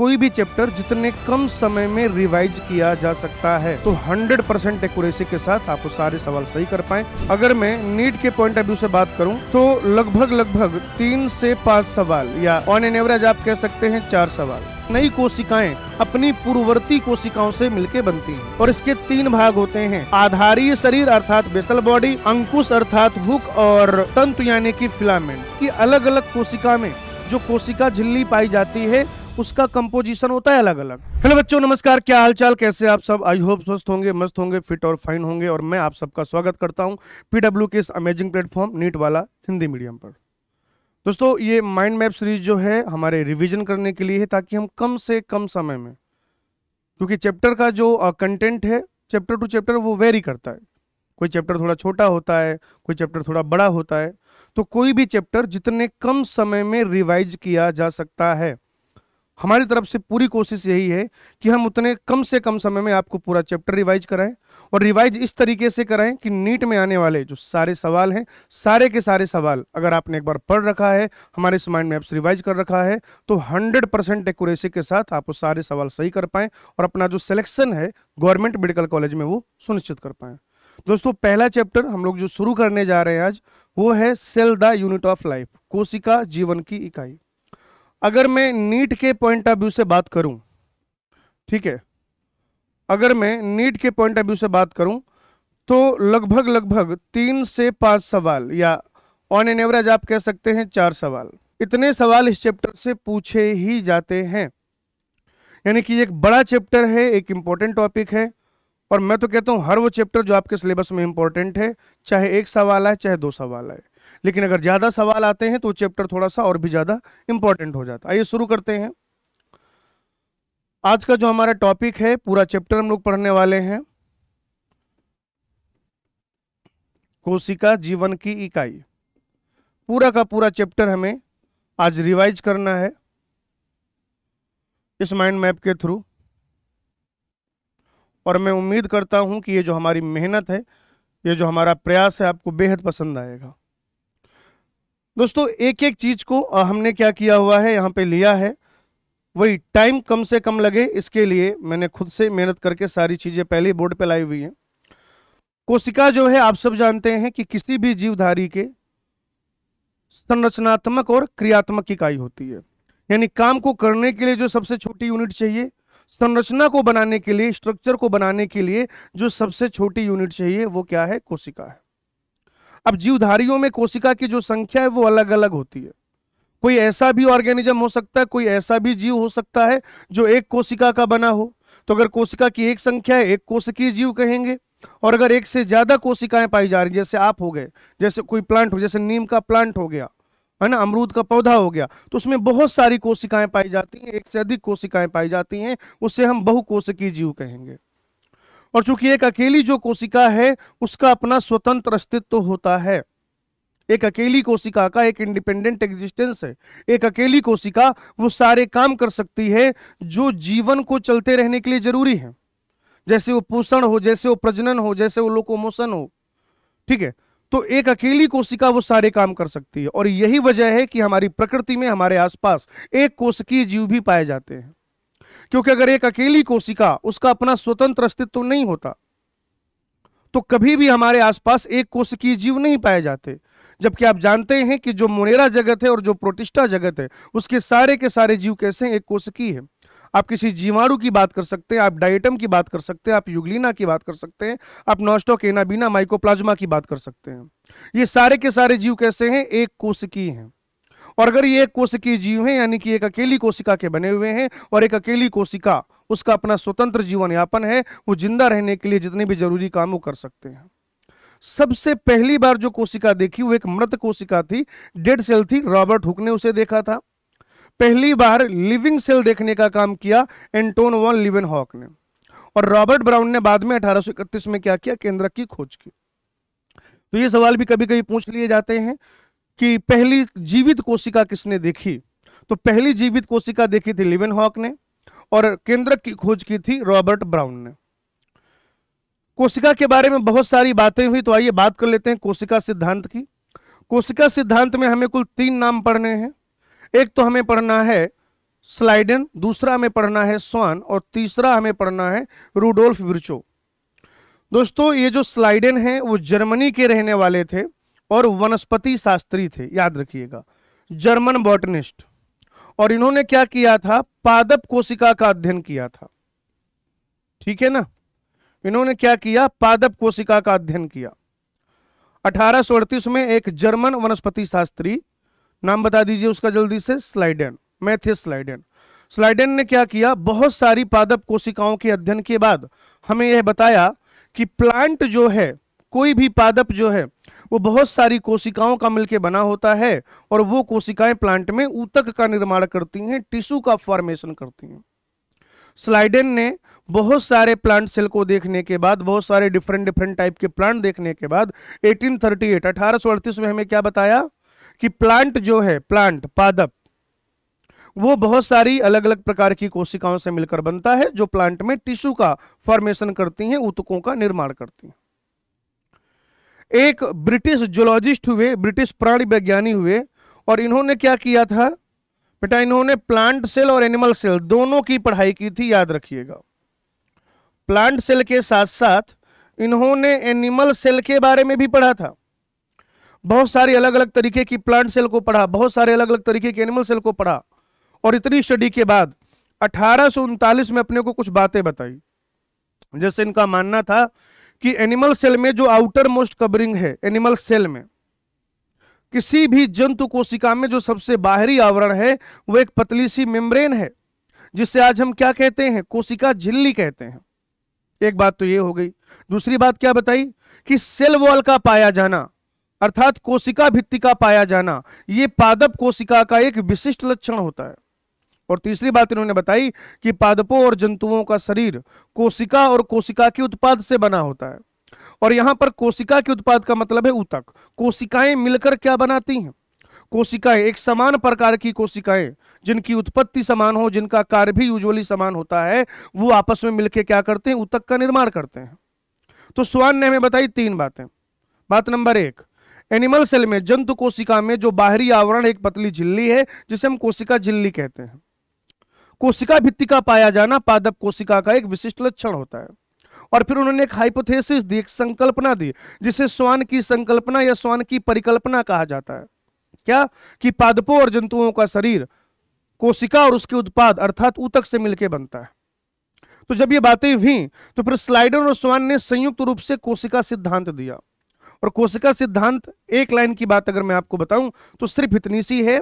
कोई भी चैप्टर जितने कम समय में रिवाइज किया जा सकता है तो 100% एक्यूरेसी के साथ आप वो सारे सवाल सही कर पाए। अगर मैं नीट के पॉइंट ऑफ व्यू से बात करूं तो लगभग 3 से 5 सवाल या ऑन एन एवरेज आप कह सकते हैं 4 सवाल नई कोशिकाएं अपनी पूर्ववर्ती कोशिकाओं से मिलकर बनती हैं और इसके 3 भाग होते हैं, आधारीय शरीर अर्थात बेसल बॉडी, अंकुश अर्थात हुक और तंतु यानी कि फिलामेंट की अलग अलग कोशिका में जो कोशिका झिल्ली पाई जाती है उसका कंपोजिशन होता है अलग अलग। हेलो बच्चों, नमस्कार, क्या हालचाल, कैसे आप सब? आई होप स्वस्थ होंगे, मस्त होंगे, फिट और फाइन होंगे और मैं आप सबका स्वागत करता हूं पीडब्ल्यू के इस अमेजिंग प्लेटफॉर्म नीट वाला हिंदी मीडियम पर। दोस्तों, ये माइंड मैप सीरीज जो है हमारे रिवीजन करने के लिए है ताकि हम कम से कम समय में, क्योंकि चैप्टर का जो कंटेंट है चैप्टर टू चैप्टर वो वेरी करता है, कोई चैप्टर थोड़ा छोटा होता है, कोई चैप्टर थोड़ा बड़ा होता है, तो कोई भी चैप्टर जितने कम समय में रिवाइज किया जा सकता है, हमारी तरफ से पूरी कोशिश यही है कि हम उतने कम से कम समय में आपको पूरा चैप्टर रिवाइज कराएं और रिवाइज इस तरीके से कराएं कि नीट में आने वाले जो सारे सवाल हैं, सारे के सारे सवाल अगर आपने एक बार पढ़ रखा है, हमारे इस माइंड मैप्स रिवाइज कर रखा है, तो 100% एक्यूरेसी के साथ आप वो सारे सवाल सही कर पाएं और अपना जो सिलेक्शन है गवर्नमेंट मेडिकल कॉलेज में वो सुनिश्चित कर पाएं। दोस्तों, पहला चैप्टर हम लोग जो शुरू करने जा रहे हैं आज वो है cell the unit of life, कोशिका जीवन की इकाई। अगर मैं नीट के पॉइंट ऑफ व्यू से बात करूं, ठीक है, अगर मैं नीट के पॉइंट ऑफ व्यू से बात करूं तो लगभग 3 से 5 सवाल या ऑन एन एवरेज आप कह सकते हैं 4 सवाल, इतने सवाल इस चैप्टर से पूछे ही जाते हैं। यानी कि एक बड़ा चैप्टर है, एक इंपॉर्टेंट टॉपिक है और मैं तो कहता हूं हर वो चैप्टर जो आपके सिलेबस में इंपॉर्टेंट है, चाहे 1 सवाल है चाहे 2 सवाल है, लेकिन अगर ज्यादा सवाल आते हैं तो चैप्टर थोड़ा सा और भी ज्यादा इंपॉर्टेंट हो जाता है। आइए शुरू करते हैं। आज का जो हमारा टॉपिक है, पूरा चैप्टर हम लोग पढ़ने वाले हैं, कोशिका जीवन की इकाई। पूरा का पूरा चैप्टर हमें आज रिवाइज करना है इस माइंड मैप के थ्रू और मैं उम्मीद करता हूं कि ये जो हमारी मेहनत है, ये जो हमारा प्रयास है, आपको बेहद पसंद आएगा। दोस्तों, एक एक चीज को हमने क्या किया हुआ है, यहाँ पे लिया है, वही टाइम कम से कम लगे इसके लिए मैंने खुद से मेहनत करके सारी चीजें पहले बोर्ड पे लाई हुई हैं। कोशिका जो है आप सब जानते हैं कि किसी भी जीवधारी के संरचनात्मक और क्रियात्मक इकाई होती है। यानी काम को करने के लिए जो सबसे छोटी यूनिट चाहिए, संरचना को बनाने के लिए, स्ट्रक्चर को बनाने के लिए जो सबसे छोटी यूनिट चाहिए, वो क्या है? कोशिका है। अब जीवधारियों में कोशिका की जो संख्या है वो अलग अलग होती है। कोई ऐसा भी ऑर्गेनिज्म हो सकता है, कोई ऐसा भी जीव हो सकता है जो एक कोशिका का बना हो, तो अगर कोशिका की एक संख्या है, एक कोशिकीय जीव कहेंगे। और अगर एक से ज्यादा कोशिकाएं पाई जा रही, जैसे आप हो गए, जैसे कोई प्लांट हो, जैसे नीम का प्लांट हो गया है ना, अमरूद का पौधा हो गया, तो उसमें बहुत सारी कोशिकाएं पाई जाती हैं, एक से अधिक कोशिकाएं पाई जाती हैं, उससे हम बहुकोशिकीय जीव कहेंगे। और चूंकि एक अकेली जो कोशिका है उसका अपना स्वतंत्र अस्तित्व होता है, एक अकेली कोशिका का एक इंडिपेंडेंट एग्जिस्टेंस है। एक अकेली कोशिका वो सारे काम कर सकती है जो जीवन को चलते रहने के लिए जरूरी है, जैसे वो पोषण हो, जैसे वो प्रजनन हो, जैसे वो लोकोमोशन हो, ठीक है। तो एक अकेली कोशिका वो सारे काम कर सकती है और यही वजह है कि हमारी प्रकृति में हमारे आसपास एक कोशिकीय जीव भी पाए जाते हैं, क्योंकि अगर एक अकेली कोशिका, उसका अपना स्वतंत्र अस्तित्व नहीं होता तो कभी भी हमारे आसपास एक कोशिकीय जीव नहीं पाए जाते। जबकि आप जानते हैं कि जो मोनेरा जगत है और जो प्रोटिस्टा जगत है, उसके सारे के सारे जीव कैसे हैं? एक कोशिकीय है। आप किसी जीवाणु की बात कर सकते हैं, आप डायटम की बात कर सकते हैं, आप यूग्लिना की बात कर सकते हैं, आप नॉस्टॉक, एनाबीना, माइकोप्लाज्मा की बात कर सकते हैं। ये सारे के सारे जीव कैसे हैं? एक कोशिकीय हैं। और अगर ये एक कोशिकीय जीव है, यानी कि एक अकेली कोशिका के बने हुए हैं और एक अकेली कोशिका, उसका अपना स्वतंत्र जीवन यापन है, वो जिंदा रहने के लिए जितने भी जरूरी काम वो कर सकते हैं। सबसे पहली बार जो कोशिका देखी वो एक मृत कोशिका थी, डेड सेल थी, रॉबर्ट हुक ने उसे देखा था। पहली बार लिविंग सेल देखने का काम किया एंटोन वॉन लीवेनहॉक ने, और रॉबर्ट ब्राउन ने बाद में 1831 में क्या किया? केंद्रक की खोज की। तो ये सवाल भी कभी कभी पूछ लिए जाते हैं कि पहली जीवित कोशिका किसने देखी? तो पहली जीवित कोशिका देखी थी लीवेनहॉक ने और केंद्रक की खोज की थी रॉबर्ट ब्राउन ने। कोशिका के बारे में बहुत सारी बातें हुई, तो आइए बात कर लेते हैं कोशिका सिद्धांत की। कोशिका सिद्धांत में हमें कुल 3 नाम पढ़ने हैं। एक तो हमें पढ़ना है स्लाइडेन, दूसरा हमें पढ़ना है स्वान, और तीसरा हमें पढ़ना है रूडोल्फ विर्चो। दोस्तों ये जो स्लाइडेन है वो जर्मनी के रहने वाले थे और वनस्पति शास्त्री थे, याद रखिएगा, जर्मन बॉटनिस्ट। और इन्होंने क्या किया था, पादप कोशिका का अध्ययन किया था, ठीक है ना। इन्होंने क्या किया, पादप कोशिका का अध्ययन किया। 1838 में एक जर्मन वनस्पति शास्त्री, नाम बता दीजिए उसका जल्दी से, स्लाइडेन, मैथियस स्लाइडेन। स्लाइडेन ने क्या किया, बहुत सारी पादप कोशिकाओं के अध्ययन के बाद हमें यह बताया कि प्लांट जो है, कोई भी पादप जो है वो बहुत सारी कोशिकाओं का मिलकर बना होता है, और वो कोशिकाएं प्लांट में ऊतक का निर्माण करती हैं, टिश्यू का फॉर्मेशन करती हैं। स्लाइडेन ने बहुत सारे प्लांट सेल को देखने के बाद, बहुत सारे डिफरेंट टाइप के प्लांट देखने के बाद 1838 में हमें क्या बताया कि प्लांट जो है, प्लांट पादप, वो बहुत सारी अलग अलग प्रकार की कोशिकाओं से मिलकर बनता है, जो प्लांट में टिश्यू का फॉर्मेशन करती हैं, ऊतकों का निर्माण करती हैं। एक ब्रिटिश जूलॉजिस्ट हुए, ब्रिटिश प्राणी विज्ञानी हुए, और इन्होंने क्या किया था बेटा, इन्होंने प्लांट सेल और एनिमल सेल दोनों की पढ़ाई की थी, याद रखिएगा। प्लांट सेल के साथ साथ इन्होंने एनिमल सेल के बारे में भी पढ़ा था, बहुत सारी अलग अलग तरीके की प्लांट सेल को पढ़ा, बहुत सारे अलग अलग तरीके के एनिमल सेल को पढ़ा, और इतनी स्टडी के बाद 1839 में अपने को कुछ बातें बताई। जैसे इनका मानना था कि एनिमल सेल में जो आउटर मोस्ट कवरिंग है, एनिमल सेल में किसी भी जंतु कोशिका में जो सबसे बाहरी आवरण है वो एक पतली सी मेम्ब्रेन है, जिसे आज हम क्या कहते हैं, कोशिका झिल्ली कहते हैं। एक बात तो ये हो गई। दूसरी बात क्या बताई कि सेल वॉल का पाया जाना, अर्थात कोशिका भित्ति का पाया जाना, ये पादप कोशिका का एक विशिष्ट लक्षण होता है। और तीसरी बात इन्होंने बताई कि पादपों और जंतुओं का शरीर कोशिका और कोशिका के उत्पाद से बना होता है, और यहां पर कोशिका के उत्पाद का मतलब है ऊतक। कोशिकाएं मिलकर क्या बनाती हैं, कोशिकाएं एक समान प्रकार की कोशिकाएं जिनकी उत्पत्ति समान हो, जिनका कार्य भी यूजुअली समान होता है, वो आपस में मिलकर क्या करते हैं, ऊतक का निर्माण करते हैं। तो स्वान ने हमें बताई 3 बातें। बात नंबर 1, एनिमल सेल में, जंतु कोशिका में जो बाहरी आवरण एक पतली झिल्ली है जिसे हम कोशिका झिल्ली कहते हैं। कोशिका भित्ति का पाया जाना पादप कोशिका का एक विशिष्ट लक्षण होता है। और फिर उन्होंने एक हाइपोथेसिस दी, एक संकल्पना दी, जिसे स्वान की संकल्पना या स्वान की परिकल्पना कहा जाता है। क्या कि पादपों और जंतुओं का शरीर कोशिका और उसके उत्पाद अर्थात ऊतक से मिलकर बनता है। तो जब ये बातें हुई तो फिर स्लाइडेन और स्वान ने संयुक्त रूप से कोशिका सिद्धांत दिया। और कोशिका सिद्धांत, एक लाइन की बात अगर मैं आपको बताऊं तो सिर्फ इतनी सी है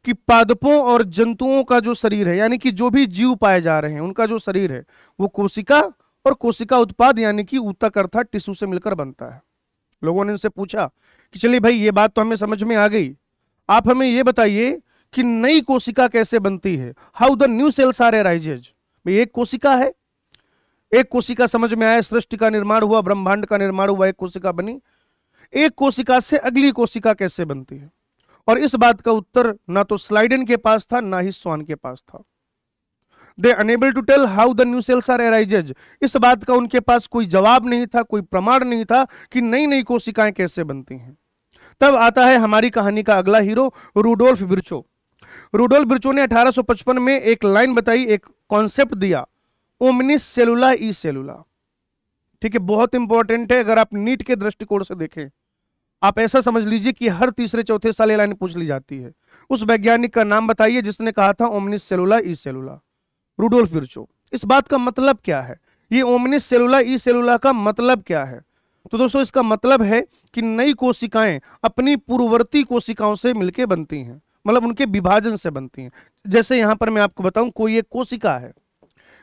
कि पादपों और जंतुओं का जो शरीर है, यानी कि जो भी जीव पाए जा रहे हैं, उनका जो शरीर है वो कोशिका और कोशिका उत्पाद यानी कि ऊतक अर्थात टिश्यू से मिलकर बनता है। लोगों ने इनसे पूछा कि चलिए भाई ये बात तो हमें समझ में आ गई, आप हमें ये बताइए कि नई कोशिका कैसे बनती है, how the new cells are arises. भाई एक कोशिका है, एक कोशिका समझ में आया, सृष्टि का निर्माण हुआ, ब्रह्मांड का निर्माण हुआ, एक कोशिका बनी, एक कोशिका से अगली कोशिका कैसे बनती है। और इस बात का उत्तर ना तो स्लाइडेन के पास था ना ही स्वान के पास था। They unable to tell how the new cells are arises. इस बात का उनके पास कोई जवाब नहीं था, कोई प्रमाण नहीं था कि नई नई कोशिकाएं कैसे बनती हैं। तब आता है हमारी कहानी का अगला hero, Rudolph Virchow. Rudolph Virchow ने 1855 में एक लाइन बताई, एक कॉन्सेप्ट दिया, ओमनिस सेलुला ई सेलुला। ठीक है, बहुत इंपॉर्टेंट है। अगर आप नीट के दृष्टिकोण से देखें, आप ऐसा समझ लीजिए कि हर तीसरे चौथे साल ये लाइन पूछ ली जाती है। उस वैज्ञानिक का नाम बताइए जिसने कहा था ओमनिस सेलुला ई सेलुला, रूडोल्फ विर्चो। इस बात का मतलब क्या है, ये ओमनिस सेलुला ई सेलुला का मतलब क्या है? तो दोस्तों इसका मतलब है कि नई कोशिकाएं अपनी पूर्ववर्ती कोशिकाओं से मिलकर बनती हैं, मतलब उनके विभाजन से बनती हैं। जैसे यहां पर मैं आपको बताऊं, कोई एक कोशिका है,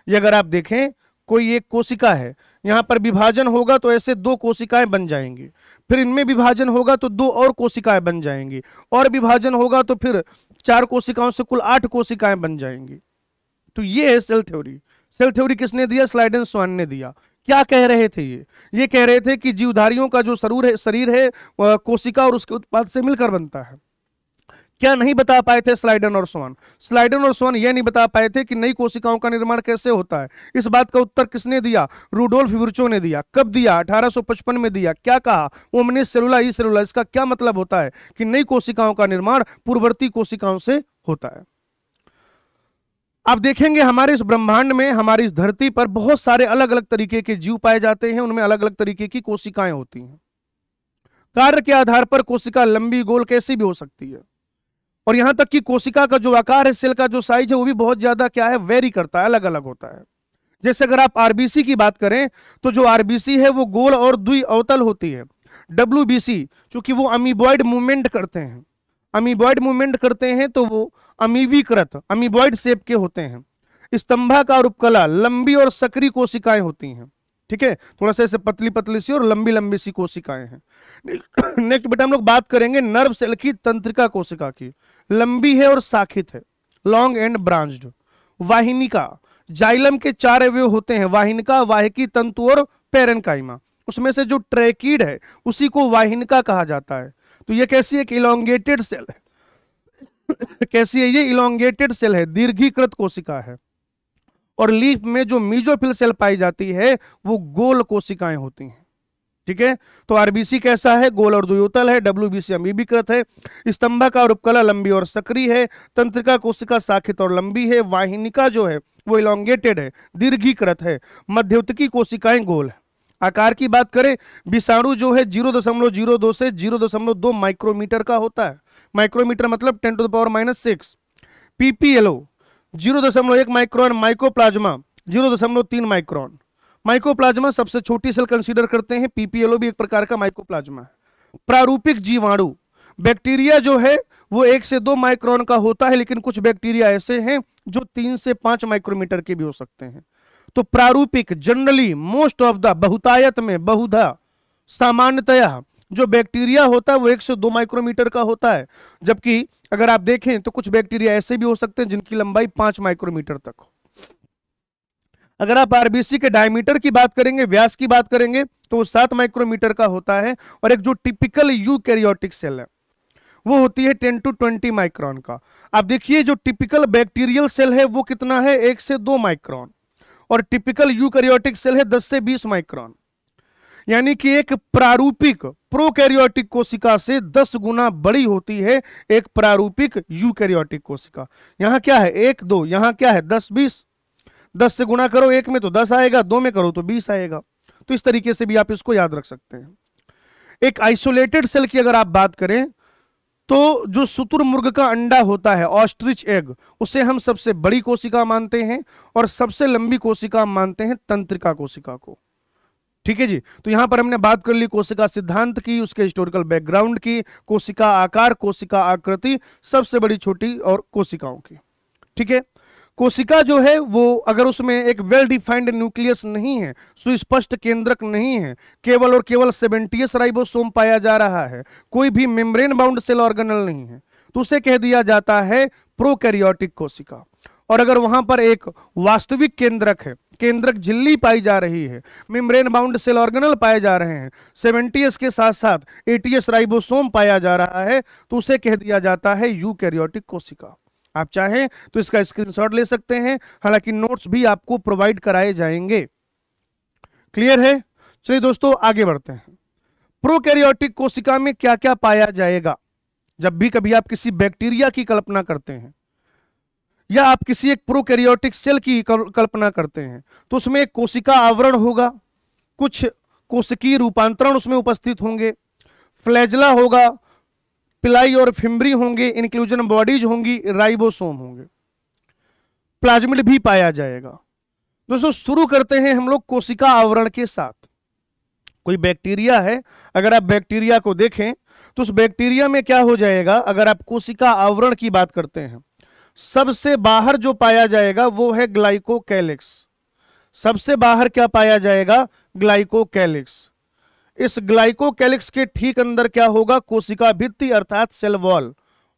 ये अगर आप देखें कोई एक कोशिका है, यहां पर विभाजन होगा तो ऐसे 2 कोशिकाएं बन जाएंगी, फिर इनमें विभाजन होगा तो 2 और कोशिकाएं बन जाएंगी, और विभाजन होगा तो फिर 4 कोशिकाओं से कुल 8 कोशिकाएं बन जाएंगी। तो ये है सेल थ्योरी। सेल थ्योरी किसने दिया? स्लाइडेन स्वान ने दिया। क्या कह रहे थे ये कह रहे थे कि जीवधारियों का जो शरीर है वह कोशिका और उसके उत्पाद से मिलकर बनता है। क्या नहीं बता पाए थे स्लाइडेन और स्वान? स्लाइडेन और स्वान यह नहीं बता पाए थे कि नई कोशिकाओं का निर्माण कैसे होता है। इस बात का उत्तर किसने दिया? रूडोल्फ विर्चो ने दिया। कब दिया? 1855 में दिया। क्या कहा? ओमनिस सेलुला ई सेलुला। इसका क्या मतलब होता है कि नई कोशिकाओं का निर्माण पूर्ववर्ती कोशिकाओं से होता है। आप देखेंगे हमारे इस ब्रह्मांड में, हमारी इस धरती पर बहुत सारे अलग अलग तरीके के जीव पाए जाते हैं, उनमें अलग अलग तरीके की कोशिकाएं होती हैं। कार्य के आधार पर कोशिका लंबी गोल कैसी भी हो सकती है, और यहां तक कि कोशिका का जो आकार है, सेल का जो साइज है, वो भी बहुत ज्यादा क्या है, वेरी करता है, अलग अलग होता है। जैसे अगर आप आरबीसी की बात करें तो जो आरबीसी है वो गोल और द्विअवतल होती है। डब्ल्यूबीसी चूंकि वो अमीबॉइड मूवमेंट करते हैं, अमीबॉइड मूवमेंट करते हैं तो वो अमीवीकृत अमीबॉइड शेप के होते हैं। स्तंभाकार उपकला लंबी और सक्रिय कोशिकाएं होती हैं, ठीक है, थोड़ा सा ऐसे पतली पतली सी और लंबी लंबी सी कोशिकाएं हैं। नेक्स्ट बेटा हम लोग बात करेंगे नर्व सेल की तंत्रिका कोशिका की, लंबी है और शाखित है, लॉन्ग एंड ब्रांच्ड। वाहिनिका, जाइलम के 4 अवयव होते हैं, वाहिनिका, वाहिकी तंतु और पेरेन्काइमा। उसमें से जो ट्रैकीड है उसी को वाहिनिका कहा जाता है। तो ये कैसी एक इलोंगेटेड सेल है कैसी है ये, इलोंगेटेड सेल है, दीर्घीकृत कोशिका है। और लीफ में जो मीजोफिल सेल पाई जाती है वो गोल कोशिकाएं होती हैं, ठीक है। तो आरबीसी कैसा है, गोल और द्विअवतल है। डब्ल्यूबीसी अमीबीकृत है। स्तंभाकार उपकला लंबी और सक्रिय है। तंत्रिका कोशिका शाखित और लंबी है। वाहिनिका जो है वो इलोंगेटेड है, दीर्घीकृत है। मध्यवर्ती कोशिकाएं गोल है। आकार की बात करें, विषाणु जो है 0.02 से 0.2 माइक्रोमीटर का होता है। माइक्रोमीटर मतलब 10⁻⁻⁶। PPLO 0.1 micron. Mycoplasma 0.3 micron. Mycoplasma सबसे छोटी सेल कंसीडर करते हैं, पीपीएलओ भी एक प्रकार का माइकोप्लाज्मा है। प्रारूपिक जीवाणु, बैक्टीरिया जो है वो 1 से 2 माइक्रोन का होता है, लेकिन कुछ बैक्टीरिया ऐसे हैं जो 3 से 5 माइक्रोमीटर के भी हो सकते हैं। तो प्रारूपिक जनरली मोस्ट ऑफ द, बहुतायत में, बहुधा, सामान्यतया जो बैक्टीरिया होता है वो 1 से 2 माइक्रोमीटर का होता है। जबकि अगर आप देखें तो कुछ बैक्टीरिया ऐसे भी हो सकते हैं जिनकी लंबाई 5 माइक्रोमीटर तक हो। अगर आप आरबीसी के डायमीटर की बात करेंगे, व्यास की बात करेंगे, तो वो 7 माइक्रोमीटर का होता है। और एक जो टिपिकल यूकैरियोटिक सेल है वो होती है 10 to 20 माइक्रोन का। आप देखिए जो टिपिकल बैक्टीरियल सेल है वो कितना है, 1 से 2 माइक्रोन, और टिपिकल यूकैरियोटिक सेल है 10 से 20 माइक्रोन। यानी कि एक प्रारूपिक प्रोकैरियोटिक कोशिका से 10 गुना बड़ी होती है एक प्रारूपिक यूकैरियोटिक कोशिका। यहां क्या है 1 2, यहां क्या है 10 20। 10 से गुना करो 1 में तो 10 आएगा, 2 में करो तो 20 आएगा। तो इस तरीके से भी आप इसको याद रख सकते हैं। एक आइसोलेटेड सेल की अगर आप बात करें तो जो शुतुरमुर्ग का अंडा होता है, ऑस्ट्रिच एग, उसे हम सबसे बड़ी कोशिका मानते हैं, और सबसे लंबी कोशिका मानते हैं तंत्रिका कोशिका को, ठीक है जी। तो यहां पर हमने बात कर ली कोशिका सिद्धांत की, उसके हिस्टोरिकल बैकग्राउंड की, कोशिका आकार, कोशिका आकृति, सबसे बड़ी छोटी और कोशिकाओं की, ठीक है। कोशिका जो है वो अगर उसमें एक वेल डिफाइंड न्यूक्लियस नहीं है, सुस्पष्ट केंद्रक नहीं है, केवल और केवल 70s राइबोसोम पाया जा रहा है, कोई भी मेम्ब्रेन बाउंड सेल ऑर्गेनल नहीं है, तो उसे कह दिया जाता है प्रोकैरियोटिक कोशिका। और अगर वहां पर एक वास्तविक केंद्रक है, केंद्रक झिल्ली पाई जा रही है, मेम्ब्रेन बाउंड सेल ऑर्गेनल पाए जा रहे हैं, 70s के साथ साथ 80s राइबोसोम पाया जा रहा है, तो उसे कह दिया जाता है यूकैरियोटिक कोशिका। आप चाहें तो इसका स्क्रीनशॉट ले सकते हैं, हालांकि नोट्स भी आपको प्रोवाइड कराए जाएंगे। क्लियर है? चलिए दोस्तों आगे बढ़ते हैं। प्रोकैरियोटिक कोशिका में क्या क्या पाया जाएगा? जब भी कभी आप किसी बैक्टीरिया की कल्पना करते हैं या आप किसी एक प्रोकैरियोटिक सेल की कल्पना करते हैं तो उसमें एक कोशिका आवरण होगा, कुछ कोशिकीय रूपांतरण उसमें उपस्थित होंगे, फ्लैजला होगा, पिलाई और फिम्बरी होंगे, इंक्लूजन बॉडीज होंगी, राइबोसोम होंगे, प्लाज्मिड भी पाया जाएगा। दोस्तों शुरू करते हैं हम लोग कोशिका आवरण के साथ। कोई बैक्टीरिया है, अगर आप बैक्टीरिया को देखें तो उस बैक्टीरिया में क्या हो जाएगा, अगर आप कोशिका आवरण की बात करते हैं, सबसे बाहर जो पाया जाएगा वो है ग्लाइकोकैलिक्स। सबसे बाहर क्या पाया जाएगा, ग्लाइकोकैलिक्स। इस ग्लाइकोकैलिक्स के ठीक अंदर क्या होगा, कोशिका भित्ति अर्थात सेल वॉल,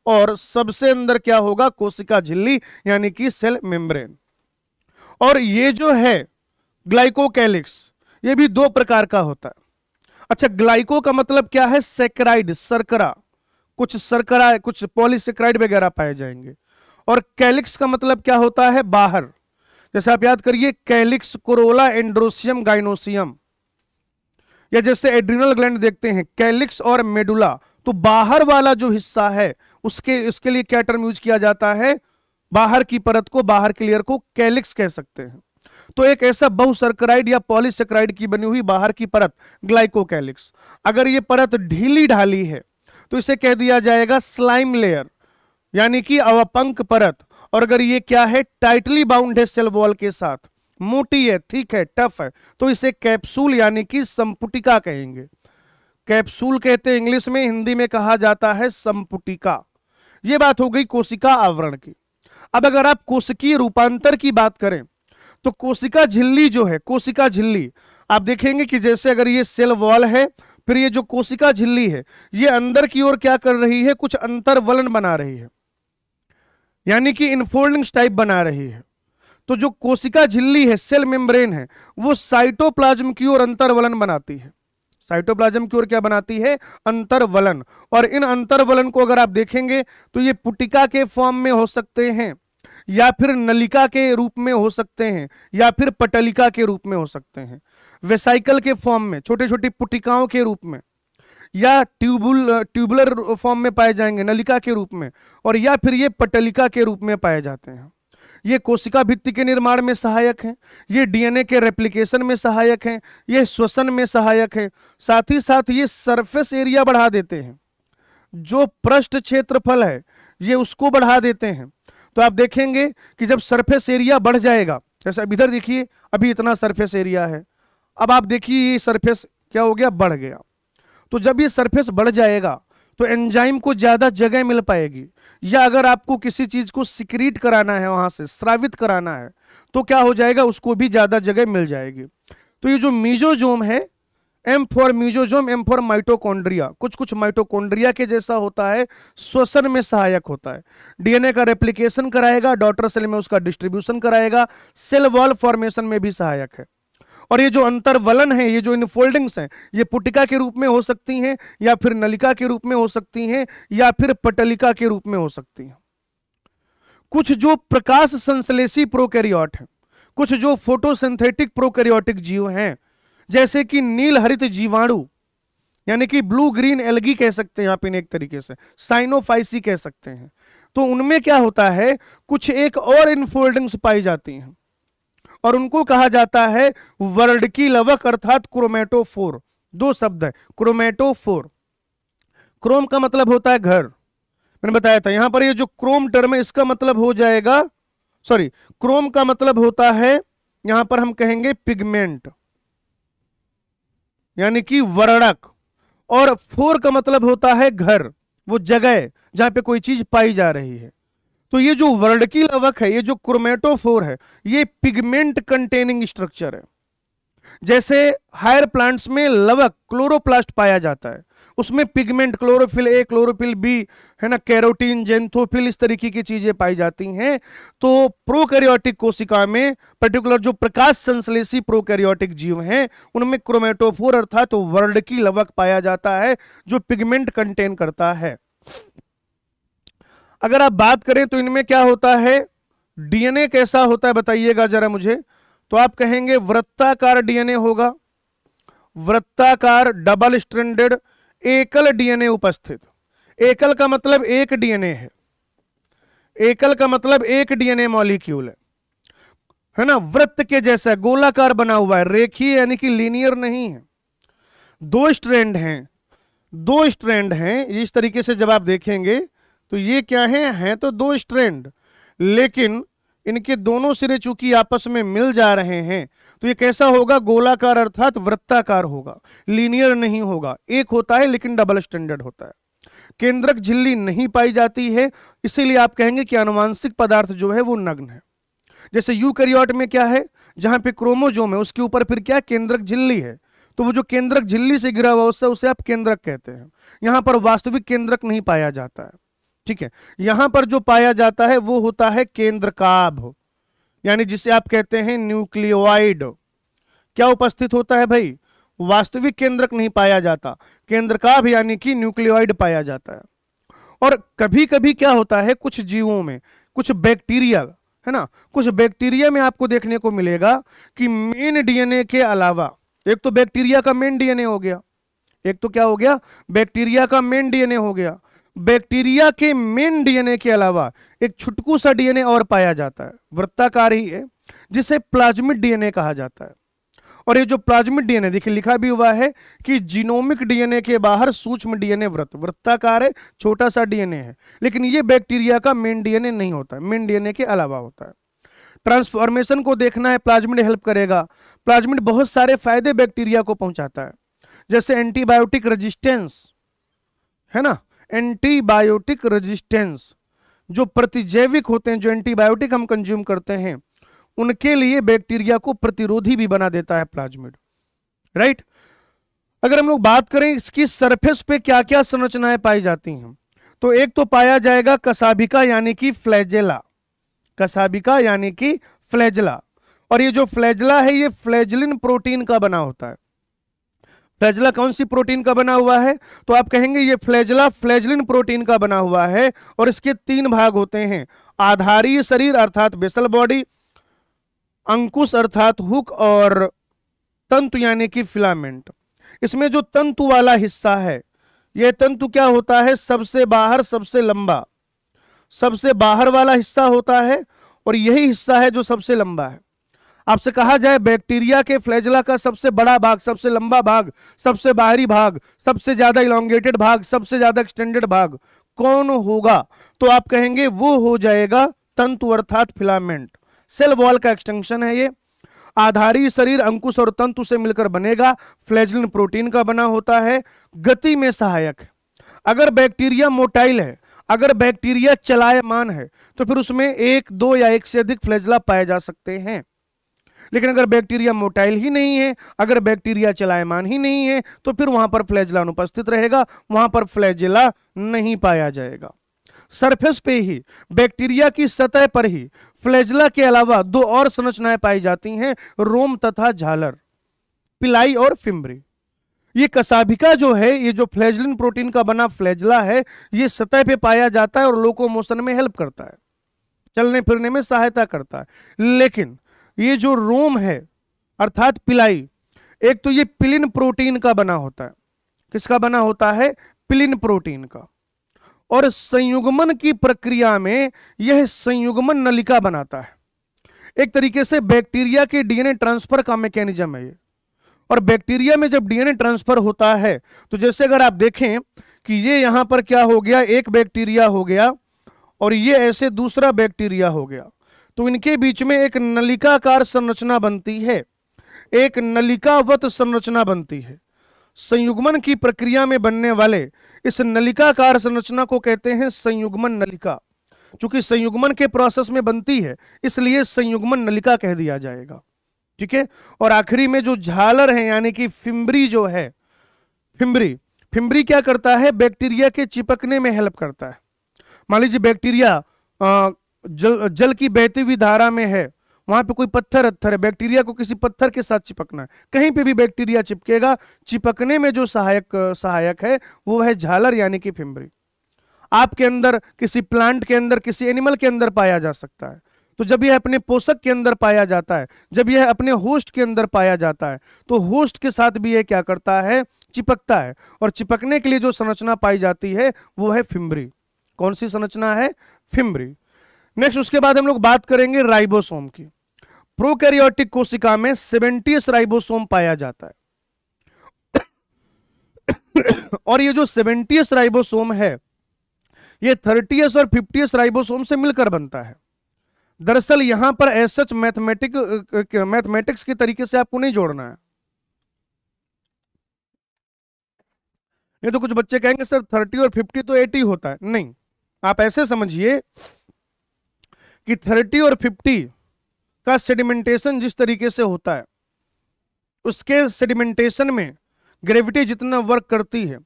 और सबसे अंदर क्या होगा, कोशिका झिल्ली यानी कि सेल मेम्ब्रेन। और ये जो है ग्लाइकोकैलिक्स ये भी 2 प्रकार का होता है। अच्छा, ग्लाइको का मतलब क्या है, सैकराइड, शर्करा, कुछ शर्करा, कुछ पॉलीसेक्राइड वगैरह पाए जाएंगे। और कैलिक्स का मतलब क्या होता है, बाहर। जैसे आप याद करिए कैलिक्स, कोरोला, एंड्रोसियम, गाइनोसियम, या जैसे एड्रिनल ग्लैंड देखते हैं कैलिक्स और मेडुला, तो बाहर वाला जो हिस्सा है उसके लिए क्या टर्म यूज किया जाता है, बाहर की परत को, बाहर की लेयर को कैलिक्स कह सकते हैं। तो एक ऐसा बहुसर्कराइड या पॉलीसेक्राइड की बनी हुई बाहर की परत ग्लाइकोकैलिक्स। अगर ये परत ढीली ढाली है तो इसे कह दिया जाएगा स्लाइम लेयर, यानी कि अवपंक परत। और अगर ये क्या है, टाइटली बाउंड है सेल वॉल के साथ, मोटी है, थिक है, टफ है, तो इसे कैप्सूल यानी कि संपुटिका कहेंगे। कैप्सूल कहते हैं इंग्लिश में, हिंदी में कहा जाता है संपुटिका। यह बात हो गई कोशिका आवरण की। अब अगर आप कोशिकीय रूपांतर की बात करें तो कोशिका झिल्ली जो है, कोशिका झिल्ली आप देखेंगे कि जैसे अगर ये सेल वॉल है, फिर ये जो कोशिका झिल्ली है ये अंदर की ओर क्या कर रही है, कुछ अंतर्वलन बना रही है, यानी कि इनफोल्डिंग्स टाइप बना रही है। तो जो कोशिका झिल्ली है, सेल मेम्ब्रेन है, वो साइटोप्लाज्म की ओर अंतर्वलन बनाती है। साइटोप्लाज्म की ओर क्या बनाती है, अंतर्वलन। और इन अंतर्वलन को अगर आप देखेंगे तो ये पुटिका के फॉर्म में हो सकते हैं, या फिर नलिका के रूप में हो सकते हैं, या फिर पटलिका के रूप में हो सकते हैं, वेसाइकल के फॉर्म में, छोटे छोटी पुटिकाओं के रूप में, या ट्यूबुलर फॉर्म में पाए जाएंगे नलिका के रूप में, और या फिर ये पटलिका के रूप में पाए जाते हैं। ये कोशिका भित्ति के निर्माण में सहायक हैं, ये डीएनए के रेप्लिकेशन में सहायक हैं, ये श्वसन में सहायक है, साथ ही साथ ये सरफेस एरिया बढ़ा देते हैं, जो पृष्ठ क्षेत्रफल है ये उसको बढ़ा देते हैं। तो आप देखेंगे कि जब सरफेस एरिया बढ़ जाएगा, जैसे अब इधर देखिए अभी इतना सरफेस एरिया है, अब आप देखिए ये सरफेस क्या हो गया, बढ़ गया। तो जब ये सरफेस बढ़ जाएगा तो एंजाइम को ज्यादा जगह मिल पाएगी, या अगर आपको किसी चीज को सिक्रीट कराना है, वहां से स्रावित कराना है, तो क्या हो जाएगा, उसको भी ज्यादा जगह मिल जाएगी। तो ये जो मीजोजोम है, M for mesosome, M for mitochondria, कुछ कुछ माइटोकॉन्ड्रिया के जैसा होता है, श्वसन में सहायक होता है, डीएनए का रेप्लिकेशन कराएगा, डॉटर सेल में उसका डिस्ट्रीब्यूशन कराएगा, सेल वॉल फॉर्मेशन में भी सहायक है। और ये जो अंतर्वलन है, ये जो इनफोल्डिंग्स हैं, ये पुटिका के रूप में हो सकती हैं, या फिर नलिका के रूप में हो सकती हैं, या फिर पटलिका के रूप में हो सकती हैं। कुछ जो प्रकाश संश्लेषी प्रोकैरियोट हैं, कुछ जो फोटोसिंथेटिक प्रोकैरियोटिक जीव हैं, जैसे कि नील हरित जीवाणु, यानी कि ब्लू ग्रीन एल्गी कह सकते हैं आप इन्हें एक तरीके से, साइनोफाइसी कह सकते हैं। तो उनमें क्या होता है, कुछ एक और इनफोल्डिंग्स पाई जाती हैं, और उनको कहा जाता है वर्डकी लवक अर्थात क्रोमेटोफोर। दो शब्द है, क्रोमेटोफोर। क्रोम का मतलब होता है घर, मैंने बताया था। यहां पर ये जो क्रोम टर्म है इसका मतलब हो जाएगा, सॉरी, क्रोम का मतलब होता है यहां पर हम कहेंगे पिगमेंट, यानी कि वर्णक, और फोर का मतलब होता है घर, वो जगह जहां पे कोई चीज पाई जा रही है। तो ये जो वर्णकी लवक है, ये जो क्रोमेटोफोर है, ये पिगमेंट कंटेनिंग स्ट्रक्चर है। जैसे हायर प्लांट्स में लवक क्लोरोप्लास्ट पाया जाता है, उसमें pigment chlorophyll A, chlorophyll B, है ना, कैरोटीन, जेंथोफिल, इस तरीके की चीजें पाई जाती हैं। तो प्रोकैरियोटिक कोशिका में पर्टिकुलर जो प्रकाश संश्लेषी प्रोकैरियोटिक जीव हैं, उनमें क्रोमेटोफोर अर्थात वर्णकी लवक पाया जाता है, जो पिगमेंट कंटेन करता है। अगर आप बात करें तो इनमें क्या होता है, डीएनए कैसा होता है बताइएगा जरा मुझे। तो आप कहेंगे वृत्ताकार डीएनए होगा, वृत्ताकार डबल स्ट्रैंडेड एकल डीएनए उपस्थित। एकल का मतलब एक डीएनए है, एकल का मतलब एक डीएनए मॉलिक्यूल है ना, वृत्त के जैसा गोलाकार बना हुआ है, रेखीय यानी कि लीनियर नहीं है। दो स्ट्रैंड हैं, दो स्ट्रैंड हैं, इस तरीके से जब आप देखेंगे तो ये क्या हैं तो दो स्ट्रैंड, लेकिन इनके दोनों सिरे चूंकि आपस में मिल जा रहे हैं तो ये कैसा होगा, गोलाकार अर्थात वृत्ताकार होगा, लीनियर नहीं होगा। एक होता है लेकिन डबल स्टैंडर्ड होता है। केंद्रक झिल्ली नहीं पाई जाती है, इसीलिए आप कहेंगे कि आनुवांशिक पदार्थ जो है वो नग्न है। जैसे यूकैरियोट में क्या है, जहां पे क्रोमोजोम है उसके ऊपर फिर क्या, केंद्रक झिल्ली है, तो वो जो केंद्रक झिल्ली से घिरा हुआ उसे आप केंद्रक कहते हैं। यहां पर वास्तविक केंद्रक नहीं पाया जाता है, ठीक है। यहां पर जो पाया जाता है वो होता है केंद्रकाभ, यानी जिसे आप कहते हैं न्यूक्लियोइड। क्या उपस्थित होता है भाई, वास्तविक केंद्रक नहीं पाया जाता, केंद्रकाभ यानी कि न्यूक्लियोइड पाया जाता है। और कभी कभी क्या होता है, कुछ जीवों में, कुछ बैक्टीरिया है ना, कुछ बैक्टीरिया में आपको देखने को मिलेगा कि मेन डीएनए के अलावा, एक तो बैक्टीरिया का मेन डीएनए हो गया, एक तो क्या हो गया, बैक्टीरिया का मेन डीएनए हो गया, बैक्टीरिया के मेन डीएनए के अलावा एक छुटकू सा डीएनए और पाया जाता है, वृत्ताकार ही है, जिसे प्लाज्मिड डीएनए कहा जाता है। और ये जो प्लाज्मिड डीएनए देखिए लिखा भी हुआ है कि जीनोमिक डीएनए के बाहर सूक्ष्म डीएनए वृत्ताकार है, छोटा सा डीएनए है, लेकिन ये बैक्टीरिया का मेन डीएनए नहीं होता है, मेन डीएनए के अलावा होता है। ट्रांसफॉर्मेशन को देखना है, प्लाज्मिड हेल्प करेगा। प्लाज्मिड बहुत सारे फायदे बैक्टीरिया को पहुंचाता है, जैसे एंटीबायोटिक रेजिस्टेंस है ना, एंटीबायोटिक रेजिस्टेंस, जो प्रतिजैविक होते हैं, जो एंटीबायोटिक हम कंज्यूम करते हैं उनके लिए बैक्टीरिया को प्रतिरोधी भी बना देता है प्लाज्मिड, राइट। अगर हम लोग बात करें इसकी सरफेस पे क्या क्या संरचनाएं पाई जाती हैं, तो एक तो पाया जाएगा कसाभिका यानी कि फ्लैजेला, कसाभिका यानी कि फ्लैजला। और ये जो फ्लैजला है ये फ्लैजलिन प्रोटीन का बना होता है। फ्लैजला कौन सी प्रोटीन का बना हुआ है, तो आप कहेंगे ये फ्लैजला फ्लैजलिन प्रोटीन का बना हुआ है। और इसके 3 भाग होते हैं, आधारीय शरीर अर्थात बेसल बॉडी, अंकुश अर्थात हुक, और तंतु यानी कि फिलामेंट। इसमें जो तंतु वाला हिस्सा है, यह तंतु क्या होता है, सबसे बाहर सबसे लंबा, सबसे बाहर वाला हिस्सा होता है, और यही हिस्सा है जो सबसे लंबा है। आपसे कहा जाए बैक्टीरिया के फ्लैजला का सबसे बड़ा भाग, सबसे लंबा भाग, सबसे बाहरी भाग, सबसे ज्यादा इलोंगेटेड भाग, सबसे ज्यादा एक्सटेंडेड भाग कौन होगा, तो आप कहेंगे वो हो जाएगा तंतु अर्थात फिलामेंट। सेल वॉल का एक्सटेंशन है ये। आधारी शरीर अंकुश और तंतु से मिलकर बनेगा, फ्लैजलिन प्रोटीन का बना होता है, गति में सहायक है। अगर बैक्टीरिया मोटाइल है, अगर बैक्टीरिया चलायमान है, तो फिर उसमें 1, 2 या 1 से अधिक फ्लैजला पाए जा सकते हैं। लेकिन अगर बैक्टीरिया मोटाइल ही नहीं है, अगर बैक्टीरिया चलायमान ही नहीं है, तो फिर वहां पर फ्लैजला अनुपस्थित रहेगा, वहां पर फ्लैजला नहीं पाया जाएगा। सरफेस पे ही, बैक्टीरिया की सतह पर ही फ्लैजला के अलावा 2 और संरचनाएं पाई जाती हैं, रोम तथा झालर, पिलाई और फिम्बरी। ये कसाभिका जो है, ये जो फ्लैजलिन प्रोटीन का बना फ्लैजला है, ये सतह पे पाया जाता है और लोकोमोशन में हेल्प करता है, चलने फिरने में सहायता करता है। लेकिन ये जो रोम है अर्थात पिलाई, एक तो ये पिलिन प्रोटीन का बना होता है। किसका बना होता है, पिलिन प्रोटीन का। और संयुग्मन की प्रक्रिया में यह संयुग्मन नलिका बनाता है। एक तरीके से बैक्टीरिया के डीएनए ट्रांसफर का मैकेनिज्म है ये। और बैक्टीरिया में जब डीएनए ट्रांसफर होता है, तो जैसे अगर आप देखें कि ये यहां पर क्या हो गया, एक बैक्टीरिया हो गया और ये ऐसे दूसरा बैक्टीरिया हो गया, तो इनके बीच में एक नलिकाकार संरचना बनती है, एक नलिकावत संरचना बनती है। संयुग्मन की प्रक्रिया में बनने वाले इस नलिकाकार संरचना को कहते हैं संयुग्मन नलिका। चूंकि संयुग्मन के प्रोसेस में बनती है, इसलिए संयुग्मन नलिका कह दिया जाएगा, ठीक है। और आखिरी में जो झालर है यानी कि फिम्बरी जो है, फिम्बरी क्या करता है, बैक्टीरिया के चिपकने में हेल्प करता है। मान लीजिए बैक्टीरिया जल की बहती हुई धारा में है, वहां पे कोई पत्थर है, बैक्टीरिया को किसी पत्थर के साथ चिपकना है, कहीं पे भी बैक्टीरिया चिपकेगा, चिपकने में जो सहायक है वो है झालर यानी कि फिम्बरी। आपके अंदर, किसी प्लांट के अंदर, किसी एनिमल के अंदर पाया जा सकता है। तो जब यह अपने पोषक के अंदर पाया जाता है, जब यह अपने होस्ट के अंदर पाया जाता है, तो होस्ट के साथ भी यह क्या करता है, चिपकता है। और चिपकने के लिए जो संरचना पाई जाती है वो है फिम्बरी। कौन सी संरचना है, फिम्बरी। नेक्स्ट उसके बाद हम लोग बात करेंगे राइबोसोम की। प्रोकैरियोटिक कोशिका में 70 राइबोसोम पाया जाता है। और ये जो 70 राइबोसोम है, ये 30 और 50 राइबोसोम से मिलकर बनता है। दरअसल यहां पर ऐसा मैथमेटिक्स के तरीके से आपको नहीं जोड़ना है। नहीं तो कुछ बच्चे कहेंगे सर 30 और 50 तो 80 होता है। नहीं, आप ऐसे समझिए कि 30 और 50 का सेडिमेंटेशन जिस तरीके से होता है, उसके सेडिमेंटेशन में ग्रेविटी जितना वर्क करती है,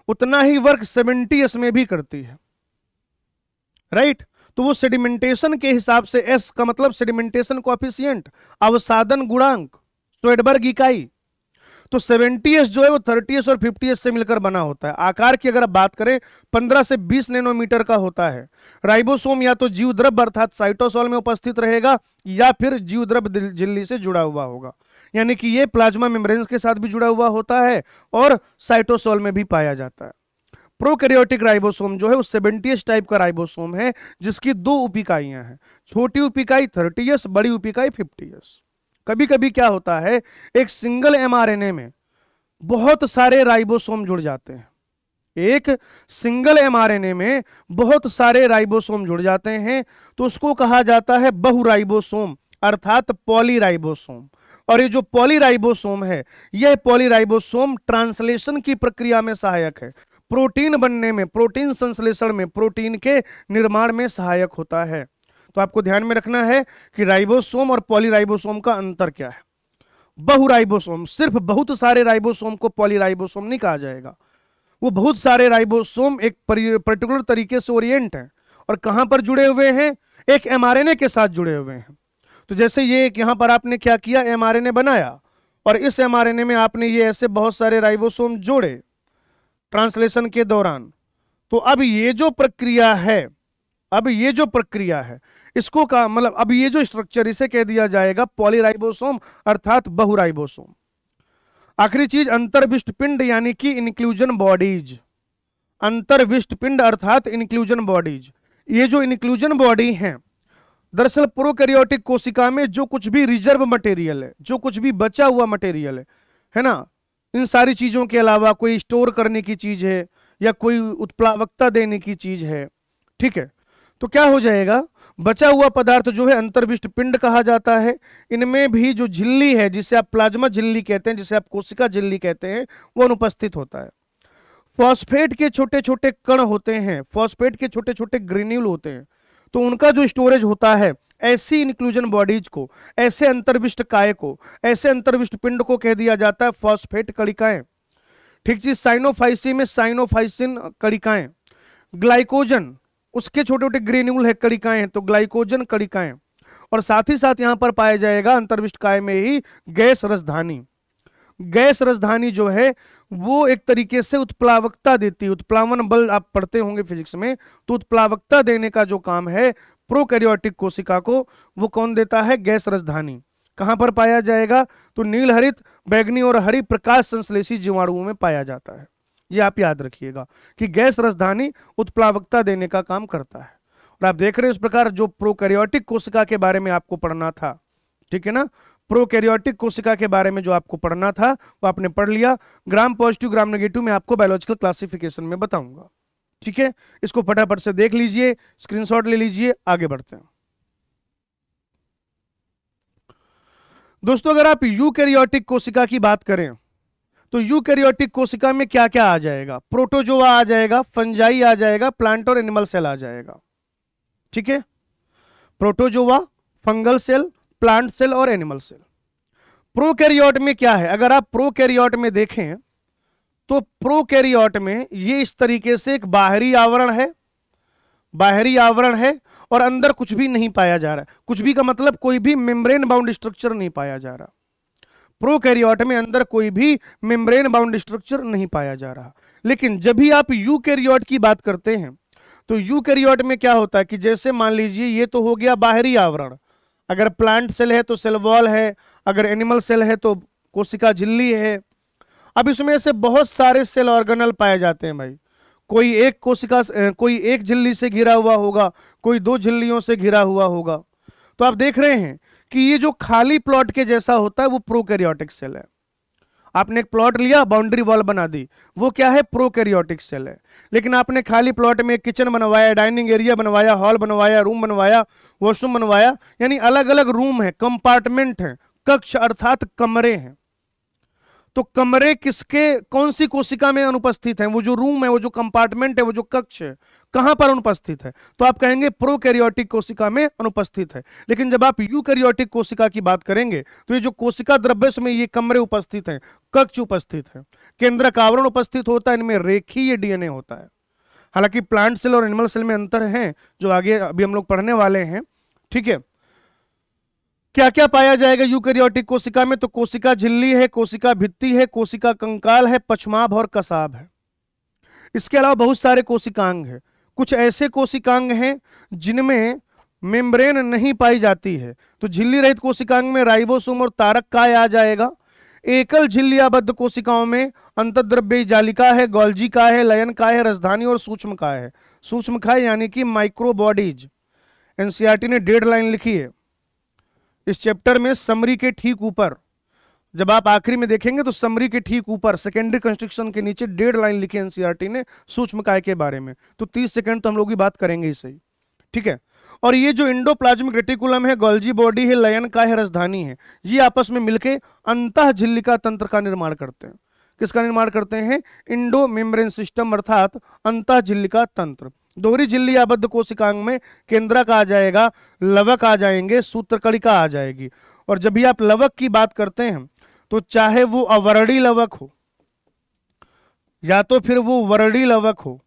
उतना ही वर्क 70s में भी करती है, राइट। तो वो सेडिमेंटेशन के हिसाब से, एस का मतलब सेडिमेंटेशन कोएफिशिएंट, अवसादन गुणांक, स्वेडबर्ग इकाई। तो 70s जो है वो 30s और 50s से मिलकर बना होता है। आकार की अगर आप बात करें 15 से 20 नैनोमीटर का होता है। राइबोसोम या तो जीवद्रव्य अर्थात साइटोसोल में उपस्थित रहेगा या फिर जीवद्रव्य झिल्ली से जुड़ा हुआ होगा, यानी कि ये प्लाज्मा मेम्ब्रेन के साथ भी जुड़ा हुआ होता है और साइटोसोल में भी पाया जाता है। प्रोकैरियोटिक राइबोसोम जो है वो 70s टाइप का राइबोसोम है, जिसकी 2 उप इकाइयां हैं, छोटी उप इकाई 30s, बड़ी उप इकाई 50s। कभी कभी क्या होता है, एक सिंगल एमआरएनए में बहुत सारे राइबोसोम जुड़ जाते हैं, एक सिंगल एमआरएनए में बहुत सारे राइबोसोम जुड़ जाते हैं, तो उसको कहा जाता है बहुराइबोसोम अर्थात पॉलीराइबोसोम। और ये जो पॉलीराइबोसोम है, यह पॉलीराइबोसोम ट्रांसलेशन की प्रक्रिया में सहायक है, प्रोटीन बनने में, प्रोटीन संश्लेषण में, प्रोटीन के निर्माण में सहायक होता है। तो आपको ध्यान में रखना है कि राइबोसोम और पॉलीराइबोसोम का अंतर क्या है। बहुराइबोसोम, सिर्फ बहुत सारे राइबोसोम को पॉलीराइबोसोम नहीं कहा जाएगा, वो बहुत सारे राइबोसोम एक पर्टिकुलर तरीके से ओरिएंट हैं और कहां पर जुड़े हुए हैं, एक एमआरएनए के साथ जुड़े हुए हैं। तो जैसे ये यहां पर आपने क्या किया, एमआरएनए बनाया और इस एमआरएनए में आपने ये ऐसे बहुत सारे राइबोसोम जोड़े ट्रांसलेशन के दौरान। तो अब ये जो प्रक्रिया है, इसको का मतलब अब ये जो स्ट्रक्चर, इसे कह दिया जाएगा पॉलीराइबोसोम अर्थात बहुराइबोसोम। आखिरी चीज अंतर्विष्ट पिंड यानी कि इंक्लूजन बॉडीज, अंतर्विष्ट पिंड अर्थात इंक्लूजन बॉडीज। ये जो इंक्लूजन बॉडी हैं, दरअसल प्रोकैरियोटिक कोशिका में जो कुछ भी रिजर्व मटेरियल है, जो कुछ भी बचा हुआ मटेरियल है ना, इन सारी चीजों के अलावा कोई स्टोर करने की चीज है या कोई उत्प्लावकता देने की चीज है, ठीक है, तो क्या हो जाएगा, बचा हुआ पदार्थ जो है अंतर्विष्ट पिंड कहा जाता है। इनमें भी जो झिल्ली है, जिसे आप प्लाज्मा झिल्ली कहते हैं, जिसे आप कोशिका झिल्ली कहते हैं, वो अनुपस्थित होता है। फॉस्फेट के छोटे छोटे कण होते हैं, फॉस्फेट के छोटे छोटे ग्रेन्यूल होते हैं, तो उनका जो स्टोरेज होता है, ऐसी इंक्लूजन बॉडीज को, ऐसे अंतर्विष्ट काय को, ऐसे अंतर्विष्ट पिंड को कह दिया जाता है फॉस्फेट कणिकाएं। ठीक चीज, साइनोफाइसी में साइनोफाइसिन कणिकाएं, ग्लाइकोजन उसके छोटे छोटे ग्रेन्यूल है कणिकाएं हैं, तो ग्लाइकोजन कणिकाएं, और साथ ही साथ यहां पर पाया जाएगा अंतर्विष्ट काय में ही गैस रसधानी। गैस रसधानी जो है वो एक तरीके से उत्प्लावकता देती है, उत्प्लावन बल आप पढ़ते होंगे फिजिक्स में, तो उत्प्लावकता देने का जो काम है प्रोकैरियोटिक कोशिका को, वो कौन देता है, गैस रसधानी। कहां पर पाया जाएगा, तो नील हरित, बैगनी और हरी प्रकाश संश्लेषी जीवाणुओं में पाया जाता है। ये आप याद रखिएगा कि गैस रसधानी उत्प्लावकता देने का काम करता है। और आप देख रहे हैं इस प्रकार जो प्रोकैरियोटिक कोशिका के बारे में आपको पढ़ना था, ठीक है ना, प्रोकैरियोटिक कोशिका के बारे में जो आपको पढ़ना था वो आपने पढ़ लिया। ग्राम पॉजिटिव ग्राम नेगेटिव में आपको बायोलॉजिकल क्लासिफिकेशन में बताऊंगा, ठीक है, इसको फटाफट से देख लीजिए, स्क्रीनशॉट ले लीजिए, आगे बढ़ते हैं। दोस्तों अगर आप यूकैरियोटिक कोशिका की बात करें तो यूकैरियोटिक कोशिका में क्या क्या आ जाएगा, प्रोटोजोआ आ जाएगा, फंजाई आ जाएगा, प्लांट और एनिमल सेल आ जाएगा, ठीक है, protozoa, fungal cell, plant cell और एनिमल सेल। प्रोकैरियोट में क्या है, अगर आप प्रोकैरियोट में देखें तो प्रोकैरियोट में ये इस तरीके से एक बाहरी आवरण है, बाहरी आवरण है और अंदर कुछ भी नहीं पाया जा रहा है। कुछ भी का मतलब कोई भी मेम्ब्रेन बाउंड स्ट्रक्चर नहीं पाया जा रहा। प्रोकैरियोट में अंदर कोई भी मेम्ब्रेन बाउंड स्ट्रक्चर नहीं पाया जा रहा। लेकिन जब भी आप यूकैरियोट की बात करते हैं तो यूकैरियोट में क्या होता है कि जैसे मान लीजिए ये तो हो गया बाहरी आवरण, अगर प्लांट सेल है तो सेल वॉल है, अगर एनिमल सेल है तो कोशिका झिल्ली है। अब इसमें से बहुत सारे सेल ऑर्गेनल पाए जाते हैं भाई, कोई एक कोशिका, कोई एक झिल्ली से घिरा हुआ होगा, कोई 2 झिल्लियों से घिरा हुआ होगा। तो आप देख रहे हैं कि ये जो खाली प्लॉट के जैसा होता है वो प्रोकैरियोटिक सेल है। आपने एक प्लॉट लिया, बाउंड्री वॉल बना दी, वो क्या है, प्रोकैरियोटिक सेल है। लेकिन आपने खाली प्लॉट में एक किचन बनवाया, डाइनिंग एरिया बनवाया, हॉल बनवाया, रूम बनवाया, वॉशरूम बनवाया, यानी अलग अलग रूम है, कंपार्टमेंट है, कक्ष अर्थात कमरे हैं। तो कमरे किसके, कौन सी कोशिका में अनुपस्थित है, वो जो रूम है, वो जो कंपार्टमेंट है, वो जो कक्ष है, कहां पर अनुपस्थित है, तो आप कहेंगे प्रोकैरियोटिक कोशिका में अनुपस्थित है। लेकिन जब आप यूकैरियोटिक कोशिका की बात करेंगे तो ये जो कोशिका द्रव्य में ये कमरे उपस्थित हैं, कक्ष उपस्थित है, केंद्रक आवरण उपस्थित होता है, इनमें रेखीय डीएनए होता है। हालांकि प्लांट सेल और एनिमल सेल में अंतर है जो आगे अभी हम लोग पढ़ने वाले हैं, ठीक है। क्या क्या पाया जाएगा यूकैरियोटिक कोशिका में, तो कोशिका झिल्ली है, कोशिका भित्ति है, कोशिका कंकाल है, पछमाभ और कसाब है। इसके अलावा बहुत सारे कोशिकांग हैं। कुछ ऐसे कोशिकांग हैं जिनमें मेम्ब्रेन नहीं पाई जाती है, तो झिल्ली रहित कोशिकांग में राइबोसोम और तारक काय आ जाएगा। एकल झिल्लियाबद्ध कोशिकाओं में अंतर्द्रव्यी जालिका है, गोल्जी का है, लयन का है, राजधानी और सूक्ष्म का है। सूक्ष्म का यानी कि माइक्रो बॉडीज। एनसीईआरटी ने 1.5 लाइन लिखी है इस चैप्टर में, समरी के ठीक ऊपर। जब आप आखिरी में देखेंगे तो समरी के ठीक ऊपर सेकेंडरी कंस्ट्रक्शन के नीचे 1.5 लाइन लिखी एनसीईआरटी ने सूक्ष्म काय के बारे में। तो 30 सेकंड तो हम लोग की बात करेंगे इसे ही, ठीक है। और ये जो इंडोप्लाज्मिक रेटिकुलम है, गोल्जी बॉडी है, लयन का है, राजधानी है, ये आपस में मिलके अंतः झिल्लिका तंत्र का निर्माण करते हैं। किसका निर्माण करते हैं? इंडो मेम्ब्रेन सिस्टम अर्थात अंतः झिल्लिका तंत्र। दोहरी झिल्लियाबद्ध कोशिकांग में केंद्रक आ जाएगा, लवक आ जाएंगे, सूत्रकणिका आ जाएगी। और जब भी आप लवक की बात करते हैं तो चाहे वो अवर्णी लवक हो, या तो फिर वो वर्णी लवक हो,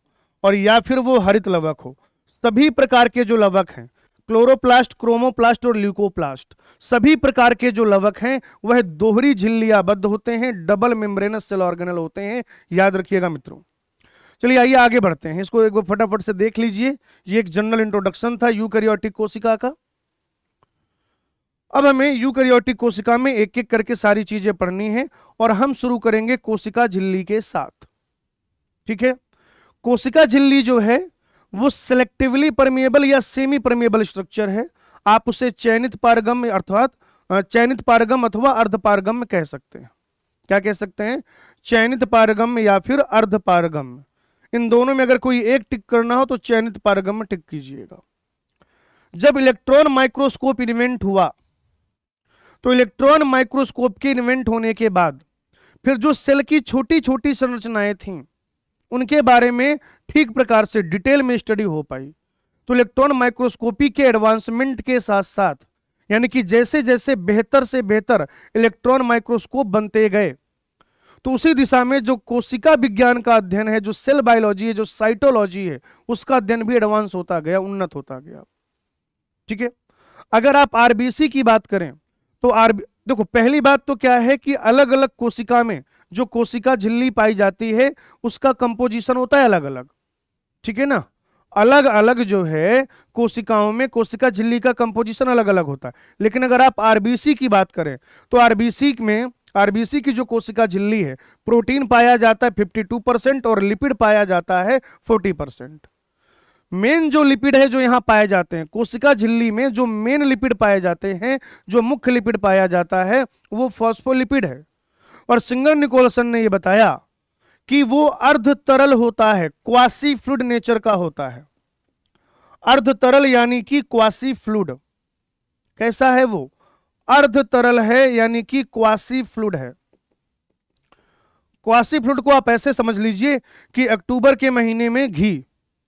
और या फिर वो हरित लवक हो, सभी प्रकार के जो लवक हैं, क्लोरोप्लास्ट, क्रोमोप्लास्ट और ल्यूकोप्लास्ट, सभी प्रकार के जो लवक हैं वह दोहरी झिल्लियाबद्ध होते हैं, डबल मेम्ब्रेनस सेल ऑर्गेनल होते हैं। याद रखिएगा मित्रों। चलिए आइए आगे बढ़ते हैं, इसको एक बार फटाफट से देख लीजिए। ये एक जनरल इंट्रोडक्शन था यूकैरियोटिक कोशिका का। अब हमें यूकैरियोटिक कोशिका में एक एक करके सारी चीजें पढ़नी है और हम शुरू करेंगे कोशिका झिल्ली के साथ, ठीक है। कोशिका झिल्ली जो है वो सिलेक्टिवली परमिएबल या सेमी परमिएबल स्ट्रक्चर है। आप उसे चयनित पारगम्य अर्थात चयनित पारगम अथवा अर्धपारगम्य कह सकते हैं। क्या कह सकते हैं? चयनित पारगम्य या फिर अर्धपारगम्य। इन दोनों में अगर कोई एक टिक करना हो तो चयनित पारगम्य टिक कीजिएगा। जब इलेक्ट्रॉन माइक्रोस्कोप इन्वेंट हुआ तो इलेक्ट्रॉन माइक्रोस्कोप के इन्वेंट होने के बाद फिर जो सेल की छोटी छोटी संरचनाएं थीं उनके बारे में ठीक प्रकार से डिटेल में स्टडी हो पाई। तो इलेक्ट्रॉन माइक्रोस्कोपी के एडवांसमेंट के साथ साथ, यानी कि जैसे जैसे बेहतर से बेहतर इलेक्ट्रॉन माइक्रोस्कोप बनते गए, तो उसी दिशा में जो कोशिका विज्ञान का अध्ययन है, जो सेल बायोलॉजी है, जो साइटोलॉजी है, उसका अध्ययन भी एडवांस होता गया, उन्नत होता गया, ठीक है। अगर आप आरबीसी की बात करें तो देखो, पहली बात तो क्या है कि अलग अलग कोशिका में जो कोशिका झिल्ली पाई जाती है उसका कंपोजिशन होता है अलग अलग, ठीक है ना। अलग अलग जो है कोशिकाओं में कोशिका झिल्ली का कंपोजिशन अलग अलग होता है। लेकिन अगर आप आरबीसी की बात करें तो आरबीसी की जो कोशिका झिल्ली है, प्रोटीन पाया जाता है 52% और लिपिड पाया जाता है 40%। मेन जो लिपिड है जो यहां पाए जाते हैं कोशिका झिल्ली में, जो मेन लिपिड पाए जाते हैं, जो मुख्य लिपिड पाया जाता है, वो फॉस्फोलिपिड है। और सिंगर निकोलसन ने यह बताया कि वो अर्ध तरल होता है, क्वासी फ्लूइड नेचर का होता है। अर्ध तरल यानी कि क्वासी फ्लूइड। कैसा है वो? अर्ध तरल है यानी कि क्वासी फ्लूइड है। क्वासी फ्लूइड को आप ऐसे समझ लीजिए कि अक्टूबर के महीने में घी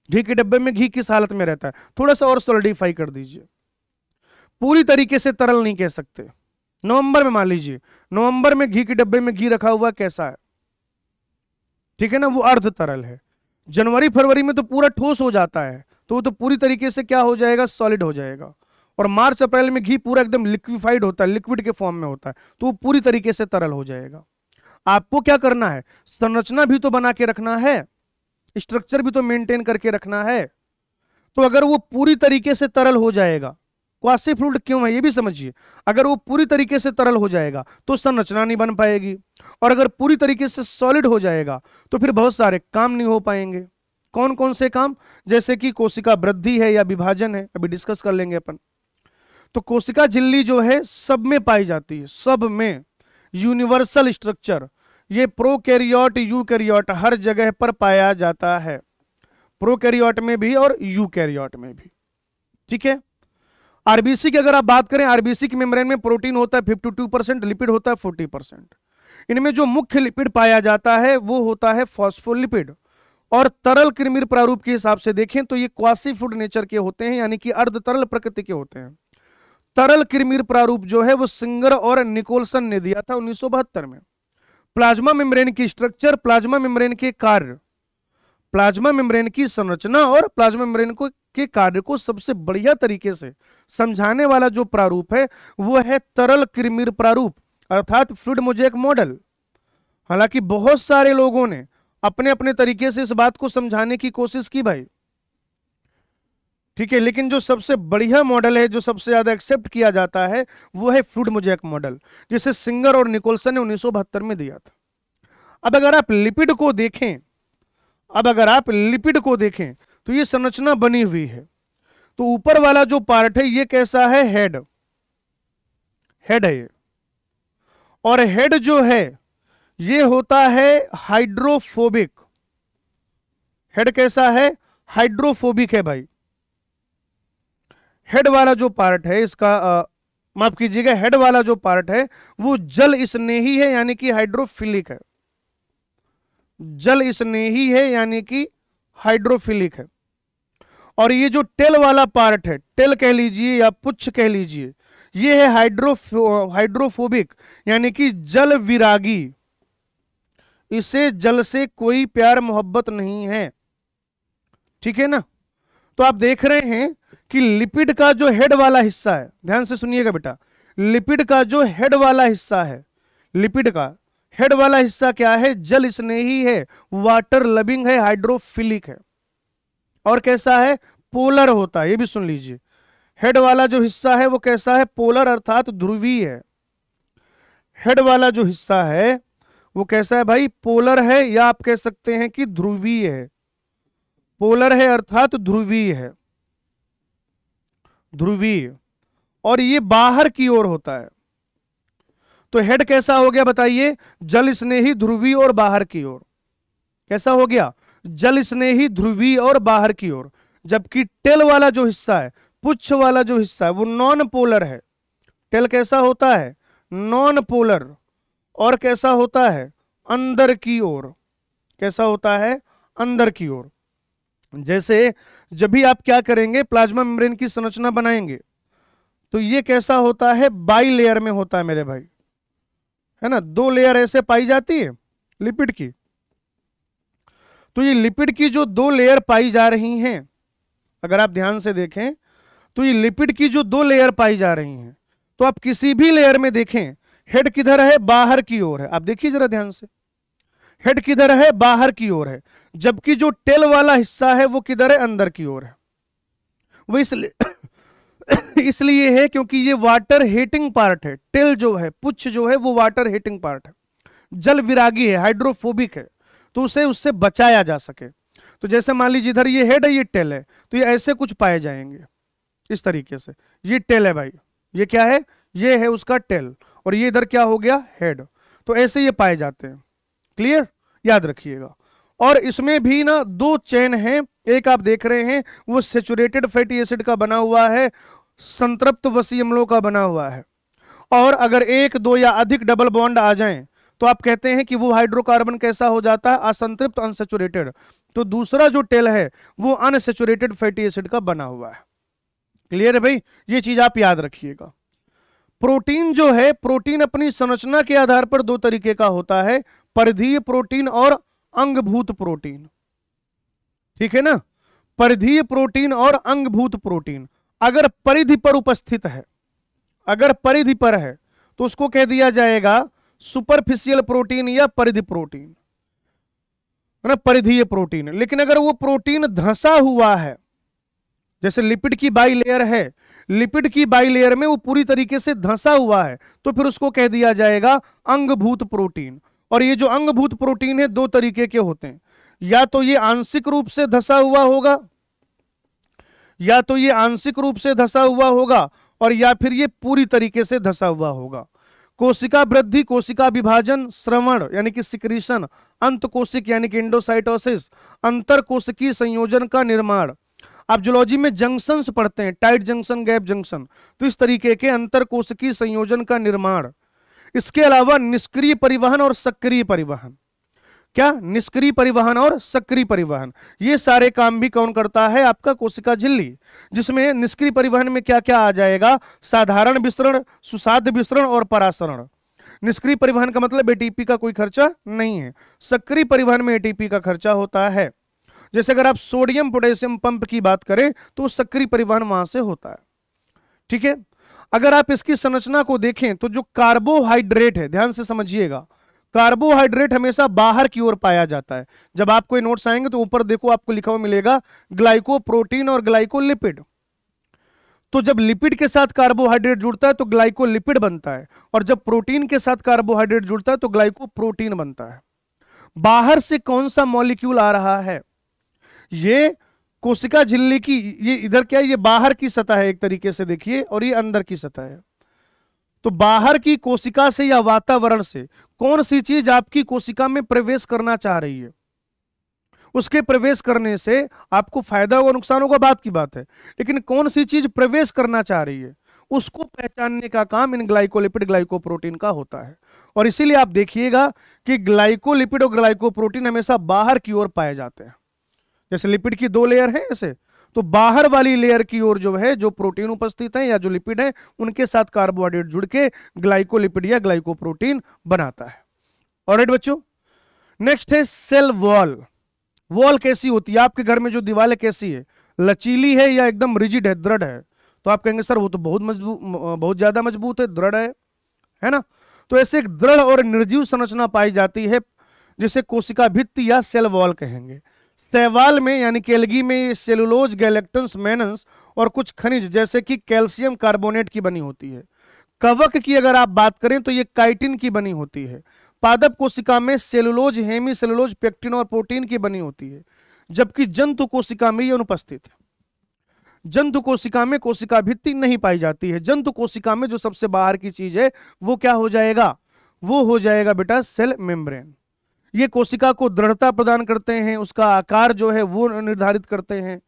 के डब्बे में घी किस हालत में रहता है, थोड़ा सा और सॉलिडिफाई कर दीजिए। पूरी तरीके से तरल नहीं कह सकते। नवंबर में मान लीजिए, नवंबर में घी के डब्बे में घी रखा हुआ कैसा है, ठीक है ना, वो अर्ध तरल है। जनवरी फरवरी में तो पूरा ठोस हो जाता है, तो वो तो पूरी तरीके से क्या हो जाएगा? सॉलिड हो जाएगा। और मार्च अप्रैल में घी पूरा एकदम लिक्विफाइड होता है, लिक्विड के फॉर्म में होता है, तो वो पूरी तरीके से तरल हो जाएगा। आपको क्या करना है? संरचना भी तो बना के रखना है, स्ट्रक्चर भी तो मेंटेन करके रखना है। तो अगर वो पूरी तरीके से तरल हो जाएगा, क्वासी फ्लूइड क्यों है ये भी समझिए। अगर वो पूरी तरीके से तरल हो जाएगा तो संरचना नहीं बन पाएगी, और अगर पूरी तरीके से सॉलिड हो जाएगा तो फिर बहुत सारे काम नहीं हो पाएंगे। कौन कौन से काम? जैसे कि कोशिका वृद्धि है या विभाजन है, अभी डिस्कस कर लेंगे अपन। तो कोशिका झिल्ली जो है सब में पाई जाती है, सब में, यूनिवर्सल स्ट्रक्चर। ये प्रोकैरियोट यूकैरियोट हर जगह पर पाया जाता है, प्रोकैरियोट में भी और यूकैरियोट में भी, ठीक है। आरबीसी की अगर आप बात करें, आरबीसी की मेम्ब्रेन में प्रोटीन होता है 52%, लिपिड होता है 40%। इनमें जो मुख्य लिपिड पाया जाता है वो होता है फॉस्फोलिपिड। और तरल कृमिर प्रारूप के हिसाब से देखें तो ये क्वासी फ्लूइड नेचर के होते हैं, यानी कि अर्ध तरल प्रकृति के होते हैं। तरल कृमिर प्रारूप जो है वो सिंगर और निकोलसन ने दिया था 1972 में। प्लाज्मा मेम्ब्रेन की स्ट्रक्चर, प्लाज्मा मेम्ब्रेन के कार्य, प्लाज्मा मेम्ब्रेन की संरचना और प्लाज्मा मेम्ब्रेन के कार्य को सबसे बढ़िया तरीके से समझाने वाला जो प्रारूप है वो है तरल कृमिर प्रारूप अर्थात फ्लूइड मोज़ेक मॉडल। हालांकि बहुत सारे लोगों ने अपने अपने तरीके से इस बात को समझाने की कोशिश की भाई, ठीक है, लेकिन जो सबसे बढ़िया मॉडल है, जो सबसे ज्यादा एक्सेप्ट किया जाता है, वो है फ्लूइड मोज़ेक मॉडल, जिसे सिंगर और निकोलसन ने 1972 में दिया था। अब अगर आप लिपिड को देखें, तो ये संरचना बनी हुई है। तो ऊपर वाला जो पार्ट है ये कैसा है, हेड है ये, और हेड जो है ये होता है हाइड्रोफोबिक। हेड कैसा है, हाइड्रोफोबिक है भाई। हेड वाला जो पार्ट है इसका माफ कीजिएगा, हेड वाला जो पार्ट है वो जल स्नेही है, यानी कि हाइड्रोफिलिक है। जल स्नेही है यानी कि हाइड्रोफिलिक है। और ये जो टेल वाला पार्ट है, टेल कह लीजिए या पुच्छ कह लीजिए, ये है हाइड्रोफोबिक यानी कि जल विरागी। इसे जल से कोई प्यार मोहब्बत नहीं है। ठीक है ना। तो आप देख रहे हैं कि लिपिड का जो हेड वाला हिस्सा है, ध्यान से सुनिएगा बेटा, लिपिड का जो हेड वाला हिस्सा है, लिपिड का हेड वाला हिस्सा क्या है, जल स्नेही है, वाटर लविंग है, हाइड्रोफिलिक है, और कैसा है, पोलर होता है। ये भी सुन लीजिए, हेड वाला जो हिस्सा है वो कैसा है, पोलर अर्थात ध्रुवीय है। हेड वाला जो हिस्सा है वो कैसा है भाई, पोलर है, या आप कह सकते हैं कि ध्रुवीय है। पोलर है अर्थात ध्रुवीय है, ध्रुवीय, और ये बाहर की ओर होता है। तो हेड कैसा हो गया बताइए, जल स्नेही, ध्रुवीय और बाहर की ओर। कैसा हो गया, जल स्नेही, ध्रुवीय और बाहर की ओर। जबकि टेल वाला जो हिस्सा है, पुच्छ वाला जो हिस्सा है, वो नॉन पोलर है। टेल कैसा होता है, नॉन पोलर, और कैसा होता है, अंदर की ओर। कैसा होता है, अंदर की ओर। जैसे जब भी आप क्या करेंगे, प्लाज्मा मेम्ब्रेन की संरचना बनाएंगे, तो ये कैसा होता है, बाई लेयर में होता है मेरे भाई, है ना। 2 लेयर ऐसे पाई जाती है लिपिड की। तो ये लिपिड की जो 2 लेयर पाई जा रही हैं, अगर आप ध्यान से देखें तो ये लिपिड की जो 2 लेयर पाई जा रही हैं, तो आप किसी भी लेयर में देखें, हेड किधर है, बाहर की ओर है। आप देखिए जरा ध्यान से, हेड किधर है, बाहर की ओर है। जबकि जो टेल वाला हिस्सा है वो किधर है, अंदर की ओर है। वो इसलिए है क्योंकि ये वाटर हीटिंग पार्ट है। टेल जो है, पुच्छ जो है, वो वाटर हीटिंग पार्ट है, जल विरागी है, हाइड्रोफोबिक है, तो उसे उससे बचाया जा सके। तो जैसे मान लीजिए इधर ये हेड है, ये टेल है, तो ये ऐसे कुछ पाए जाएंगे इस तरीके से। ये टेल है भाई, ये क्या है, ये है उसका टेल, और ये इधर क्या हो गया, हेड। तो ऐसे ये पाए जाते हैं। क्लियर, याद रखिएगा। और इसमें भी ना 2 चेन हैं, एक आप देख रहे हैं वो सेचुरेटेड फैटी एसिड का बना हुआ है, संतृप्त वसी अम्लों का बना हुआ है। और अगर 1, 2 या अधिक डबल बॉन्ड आ जाएं तो आप कहते हैं कि वो हाइड्रोकार्बन कैसा हो जाता है, असंतृप्त, अनसेचुरेटेड। तो दूसरा जो टेल है वो अनसेचुरेटेड फैटी एसिड का बना हुआ है। क्लियर है भाई, ये चीज आप याद रखिएगा। प्रोटीन जो है, प्रोटीन अपनी संरचना के आधार पर 2 तरीके का होता है, परिधीय प्रोटीन और अंगभूत प्रोटीन। ठीक है ना, परिधीय प्रोटीन और अंगभूत प्रोटीन। अगर परिधि पर उपस्थित है, अगर परिधि पर है, तो उसको कह दिया जाएगा सुपरफिशियल प्रोटीन या परिधि प्रोटीन, है ना, परिधीय प्रोटीन। लेकिन अगर वो प्रोटीन धंसा हुआ है, जैसे लिपिड की बाई लेयर है, लिपिड की बाई लेयर में वो पूरी तरीके से धंसा हुआ है, तो फिर उसको कह दिया जाएगा अंगभूत प्रोटीन। और ये जो अंगभूत प्रोटीन है 2 तरीके के होते हैं, या तो ये आंशिक रूप से धंसा हुआ होगा, या तो ये आंशिक रूप से धंसा हुआ होगा, और या फिर ये पूरी तरीके से धंसा हुआ होगा। कोशिका वृद्धि, कोशिका विभाजन, श्रवण यानी कि सिक्रीशन, अंतकोशिक यानी कि एंडोसाइटोसिस, अंतर कोशिकीय संयोजन का निर्माण। आप जूलॉजी में जंक्शंस पढ़ते हैं, टाइट जंक्शन, गैप जंक्शन, तो इस तरीके के अंतर कोशिकीय संयोजन का निर्माण। इसके अलावा निष्क्रिय परिवहन और सक्रिय परिवहन। क्या, निष्क्रिय परिवहन और सक्रिय परिवहन, ये सारे काम भी कौन करता है, आपका कोशिका झिल्ली। जिसमें निष्क्रिय परिवहन में क्या क्या आ जाएगा, साधारण विसरण, सुसाध्य विसरण और परासरण। निष्क्रिय परिवहन का मतलब एटीपी का कोई खर्चा नहीं है, सक्रिय परिवहन में एटीपी का खर्चा होता है। जैसे अगर आप सोडियम पोटेशियम पंप की बात करें तो सक्रिय परिवहन वहां से होता है। ठीक है, अगर आप इसकी संरचना को देखें तो जो कार्बोहाइड्रेट है, ध्यान से समझिएगा, कार्बोहाइड्रेट हमेशा बाहर की ओर पाया जाता है। जब आप कोई नोट्स आएंगे तो ऊपर देखो आपको लिखा हुआ मिलेगा ग्लाइकोप्रोटीन और ग्लाइकोलिपिड। तो जब लिपिड के साथ कार्बोहाइड्रेट जुड़ता है तो ग्लाइकोलिपिड बनता है, और जब प्रोटीन के साथ कार्बोहाइड्रेट जुड़ता है तो ग्लाइकोप्रोटीन बनता है। बाहर से कौन सा मॉलिक्यूल आ रहा है? ये कोशिका झिल्ली की, ये इधर क्या है, ये बाहर की सतह है एक तरीके से देखिए, और ये अंदर की सतह है। तो बाहर की कोशिका से या वातावरण से कौन सी चीज आपकी कोशिका में प्रवेश करना चाह रही है? उसके प्रवेश करने से आपको फायदा होगा नुकसान होगा बात की बात है, लेकिन कौन सी चीज प्रवेश करना चाह रही है उसको पहचानने का काम इन ग्लाइकोलिपिड ग्लाइकोप्रोटीन का होता है। और इसीलिए आप देखिएगा कि ग्लाइकोलिपिड और ग्लाइकोप्रोटीन हमेशा बाहर की ओर पाए जाते हैं। जैसे लिपिड की दो लेयर है ऐसे, तो बाहर वाली लेयर की ओर जो है जो प्रोटीन उपस्थित है या जो लिपिड है उनके साथ कार्बोहाइड्रेट जुड़ के ग्लाइकोलिपिड या ग्लाइकोप्रोटीन बनाता है। ऑलराइट बच्चों, नेक्स्ट है सेल वॉल। वॉल कैसी होती है? आपके घर में जो दीवार है कैसी है? लचीली है या एकदम रिजिड है, दृढ़ है? तो आप कहेंगे सर वो तो बहुत मजबूत, बहुत ज्यादा मजबूत है, दृढ़ है ना? तो ऐसे एक दृढ़ और निर्जीव संरचना पाई जाती है जिसे कोशिका भित्ति या सेल वॉल कहेंगे। शैवाल में यानी कि एल्गी में सेलुलोज, गैलेक्टन्स, मेनन्स और कुछ खनिज जैसे कि कैल्शियम कार्बोनेट की बनी होती है। कवक की अगर आप बात करें तो ये काइटिन की बनी होती है। पादप कोशिका में सेलुलोज, हेमी सेलुलोज, पेक्टिन और प्रोटीन की बनी होती है, जबकि जंतु कोशिका में ये अनुपस्थित है। जंतु कोशिका में कोशिका भित्ति नहीं पाई जाती है। जंतु कोशिका में जो सबसे बाहर की चीज है वो क्या हो जाएगा? वो हो जाएगा बेटा सेल मेम्ब्रेन। ये कोशिका को दृढ़ता प्रदान करते हैं, उसका आकार जो है वो निर्धारित करते हैं।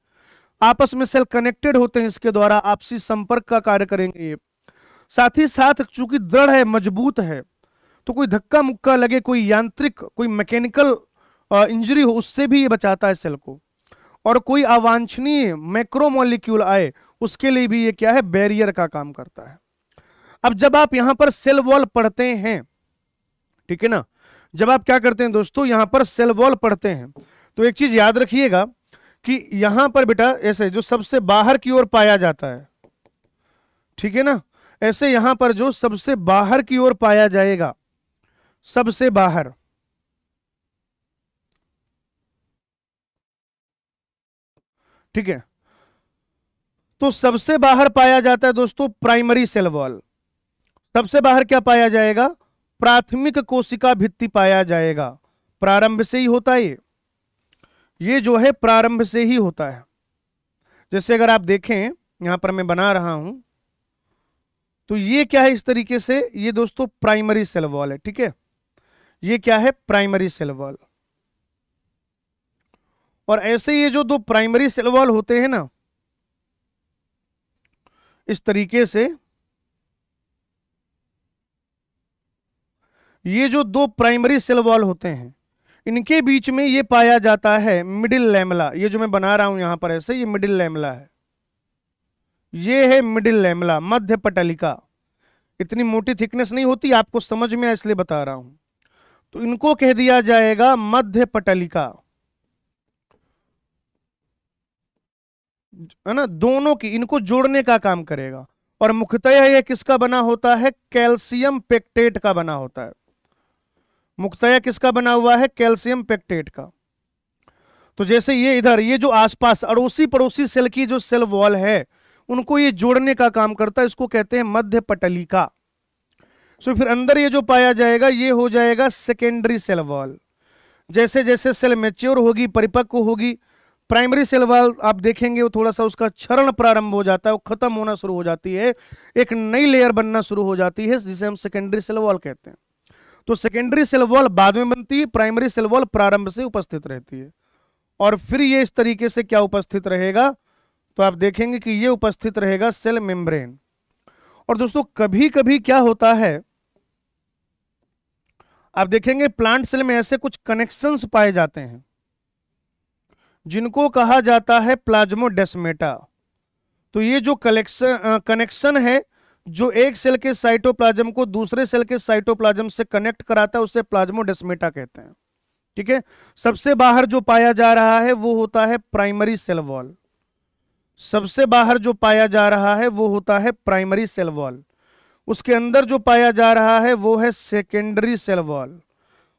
आपस में सेल कनेक्टेड होते हैं, इसके द्वारा आपसी संपर्क का कार्य करेंगे ये। साथ ही साथ चूंकि दृढ़ है, मजबूत है, तो कोई धक्का मुक्का लगे, कोई यांत्रिक, कोई मैकेनिकल इंजरी हो, उससे भी ये बचाता है सेल को। और कोई अवांछनीय मैक्रोमोलिक्यूल आए उसके लिए भी ये क्या है? बैरियर का काम करता है। अब जब आप यहां पर सेल वॉल पढ़ते हैं, ठीक है ना, जब आप क्या करते हैं दोस्तों, यहां पर सेल वॉल पढ़ते हैं तो एक चीज याद रखिएगा कि यहां पर बेटा ऐसे जो सबसे बाहर की ओर पाया जाता है, ठीक है ना, ऐसे यहां पर जो सबसे बाहर की ओर पाया जाएगा, सबसे बाहर, ठीक है, तो सबसे बाहर पाया जाता है दोस्तों प्राइमरी सेल वॉल। सबसे बाहर क्या पाया जाएगा? प्राथमिक कोशिका भित्ति पाया जाएगा। प्रारंभ से ही होता है ये जो है प्रारंभ से ही होता है। जैसे अगर आप देखें यहां पर मैं बना रहा हूं तो ये क्या है इस तरीके से, ये दोस्तों प्राइमरी सेल वॉल है, ठीक है, ये क्या है? Primary cell wall. और ऐसे ये जो दो प्राइमरी सेल वॉल होते हैं ना, इस तरीके से ये जो दो प्राइमरी सेल वॉल होते हैं इनके बीच में ये पाया जाता है मिडिल लैमेला। ये जो मैं बना रहा हूं यहां पर ऐसे, ये मिडिल लैमेला है, ये है मिडिल लैमेला, मध्य पटलिका। इतनी मोटी थिकनेस नहीं होती, आपको समझ में इसलिए बता रहा हूं। तो इनको कह दिया जाएगा मध्य पटलिका, है ना, दोनों की, इनको जोड़ने का काम करेगा। और मुख्यतः यह किसका बना होता है? कैल्शियम पेक्टेट का बना होता है। मुख्यतः किसका बना हुआ है? कैल्शियम पेक्टेट का। तो जैसे ये इधर, ये जो आसपास अड़ोसी पड़ोसी सेल की जो सेल वॉल है उनको ये जोड़ने का काम करता है, इसको कहते हैं मध्य पटलिका। सो फिर अंदर ये जो पाया जाएगा ये हो जाएगा सेकेंडरी सेल वॉल। जैसे जैसे सेल मैच्योर होगी, परिपक्व होगी, प्राइमरी सेल वॉल आप देखेंगे वो थोड़ा सा उसका क्षरण प्रारंभ हो जाता है, वो खत्म होना शुरू हो जाती है, एक नई लेयर बनना शुरू हो जाती है जिसे हम सेकेंडरी सेल वॉल कहते हैं। तो सेकेंडरी सेल वॉल बाद में बनती है, प्राइमरी सेल वॉल प्रारंभ से उपस्थित रहती है। और फिर ये इस तरीके से क्या उपस्थित रहेगा? तो आप देखेंगे कि ये उपस्थित रहेगा सेल मेम्ब्रेन। और दोस्तों कभी कभी क्या होता है, आप देखेंगे प्लांट सेल में ऐसे कुछ कनेक्शंस पाए जाते हैं जिनको कहा जाता है प्लाज्मोडेस्मेटा। तो ये जो कनेक्शन है जो एक सेल के साइटोप्लाज्म को दूसरे सेल के साइटोप्लाज्म से कनेक्ट कराता है उसे प्लाज्मोडेस्मेटा कहते हैं, ठीक है। सबसे बाहर जो पाया जा रहा है वो होता है प्राइमरी सेल वॉल। सबसे बाहर जो पाया जा रहा है वो होता है प्राइमरी सेल वॉल। उसके अंदर जो पाया जा रहा है वो है सेकेंडरी सेल वॉल।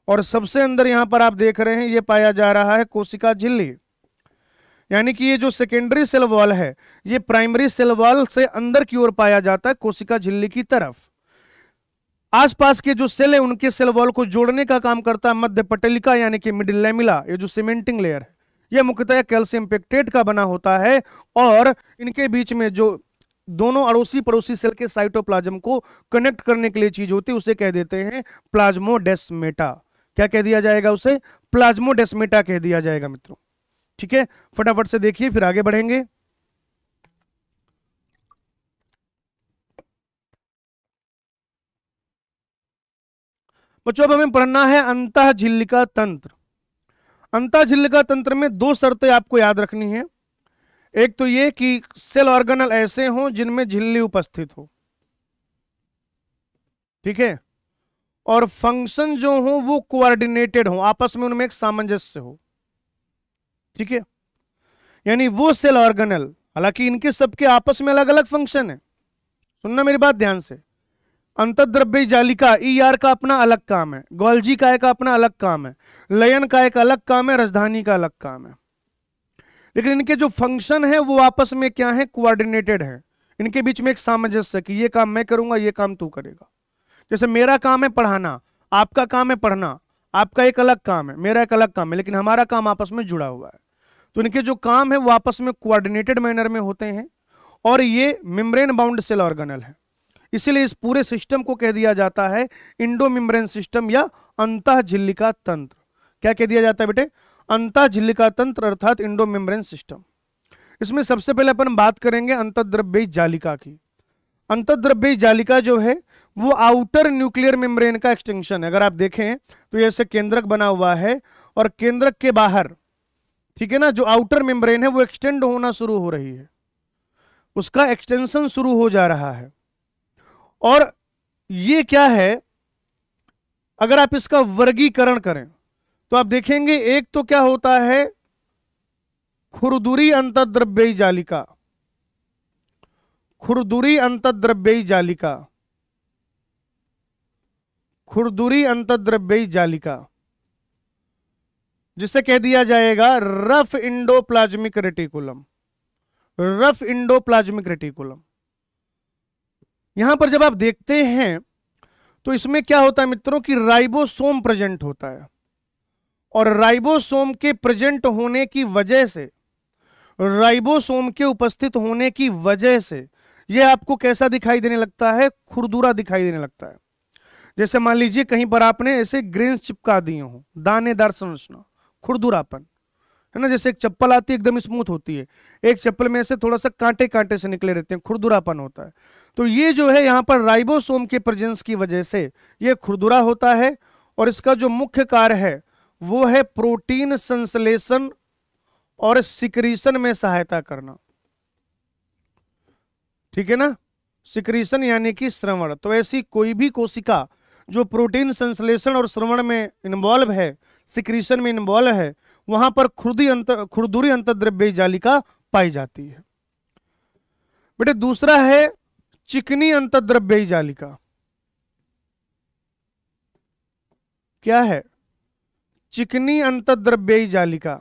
और सबसे अंदर यहां पर आप देख रहे हैं ये पाया जा रहा है कोशिका झिल्ली। यानी कि ये जो सेकेंडरी सेल वॉल है ये प्राइमरी सेल वॉल से अंदर की ओर पाया जाता है कोशिका झिल्ली की तरफ। आसपास के जो सेल है उनके सेल वॉल को जोड़ने का काम करता है मध्य पटलिका यानी कि मिडिल लैमिला, ये जो सीमेंटिंग लेयर है यह मुख्यतः कैल्शियम पेक्टेट का बना होता है और इनके बीच में जो दोनों अड़ोसी पड़ोसी सेल के साइटोप्लाज्म को कनेक्ट करने के लिए चीज होती है उसे कह देते हैं प्लाज्मोडेस्मेटा। क्या कह दिया जाएगा उसे? प्लाज्मोडेस्मेटा कह दिया जाएगा मित्रों। ठीक है, फटाफट से देखिए फिर आगे बढ़ेंगे। बच्चों अब हमें पढ़ना है अंतःझिल्लिका तंत्र। अंतःझिल्लिका तंत्र में दो शर्तें आपको याद रखनी है। एक तो ये कि सेल ऑर्गेनल ऐसे हों जिनमें झिल्ली उपस्थित हो, ठीक है, और फंक्शन जो हो वो कोऑर्डिनेटेड हो, आपस में उनमें एक सामंजस्य हो। ठीक है, यानी वो सेल ऑर्गेनल, हालांकि इनके सबके आपस में अलग अलग फंक्शन है, सुनना मेरी बात ध्यान से। अंतःद्रव्यी जालिका ईआर का अपना अलग काम है, गोल्जी काय का अपना अलग काम है, लयन काय का अलग काम है, राजधानी का अलग काम है, लेकिन इनके जो फंक्शन है वो आपस में क्या है? कोऑर्डिनेटेड है। इनके बीच में एक सामंजस्य कि ये काम मैं करूंगा ये काम तू करेगा। जैसे मेरा काम है पढ़ाना, आपका काम है पढ़ना, आपका एक अलग काम है, मेरा एक अलग काम है, लेकिन हमारा काम आपस में जुड़ा हुआ है। तो इनके जो काम है वो आपस में कोऑर्डिनेटेड मैनर में होते हैं और ये मेम्ब्रेन बाउंड सेल ऑर्गेनल है। इसीलिए इस पूरे सिस्टम को कह दिया जाता है इंडो मेम्ब्रेन सिस्टम या अंतःझिल्लिका तंत्र। क्या कह दिया जाता है बेटे? अंतःझिल्लिका तंत्र अर्थात इंडो मेम्ब्रेन सिस्टम। इसमें सबसे पहले अपन बात करेंगे अंतःद्रव्यी जालिका की। अंतःद्रव्यी जालिका जो है वो आउटर न्यूक्लियर मेम्ब्रेन का एक्सटेंशन है। अगर आप देखें तो ऐसे केंद्रक बना हुआ है और केंद्रक के बाहर, ठीक है ना, जो आउटर मेम्ब्रेन है वो एक्सटेंड होना शुरू हो रही है, उसका एक्सटेंशन शुरू हो जा रहा है। और ये क्या है, अगर आप इसका वर्गीकरण करें तो आप देखेंगे एक तो क्या होता है खुरदुरी अंतःद्रव्यी जालिका, खुरदुरी अंतःद्रव्यी जालिका, खुरदुरी अंतःद्रव्यी जालिका, जिसे कह दिया जाएगा rough endoplasmic reticulum, rough endoplasmic reticulum. यहां पर जब आप देखते हैं तो इसमें क्या होता है मित्रों कि राइबोसोम प्रेजेंट होता है और राइबोसोम के प्रेजेंट होने की वजह से, राइबोसोम के उपस्थित होने की वजह से यह आपको कैसा दिखाई देने लगता है? खुरदुरा दिखाई देने लगता है। जैसे मान लीजिए कहीं पर आपने ऐसे ग्रेन्स चिपका दिए हो, दानेदार संरचना, खुरदुरापन है ना। जैसे एक चप्पल आती है एकदम स्मूथ होती है, एक चप्पल में से थोड़ा सा कांटे कांटे से निकले रहते हैं, खुरदुरापन होता है। तो ये जो है यहाँ पर राइबोसोम के प्रेजेंस की वजह से ये खुरदुरा होता है और इसका जो मुख्य कार्य है वो है प्रोटीन संश्लेषण और सिक्रीशन में सहायता करना। ठीक है ना, सिक्रीशन यानी कि श्रवण। तो ऐसी कोई भी कोशिका जो प्रोटीन संश्लेषण और श्रवण में इन्वॉल्व है, सिक्रीशन में इन्वॉल्व है, वहां पर खुरदुरी अंतःद्रव्यी जालिका पाई जाती है। बेटे दूसरा है चिकनी अंतःद्रव्यी जालिका। क्या है? चिकनी अंतःद्रव्यी जालिका,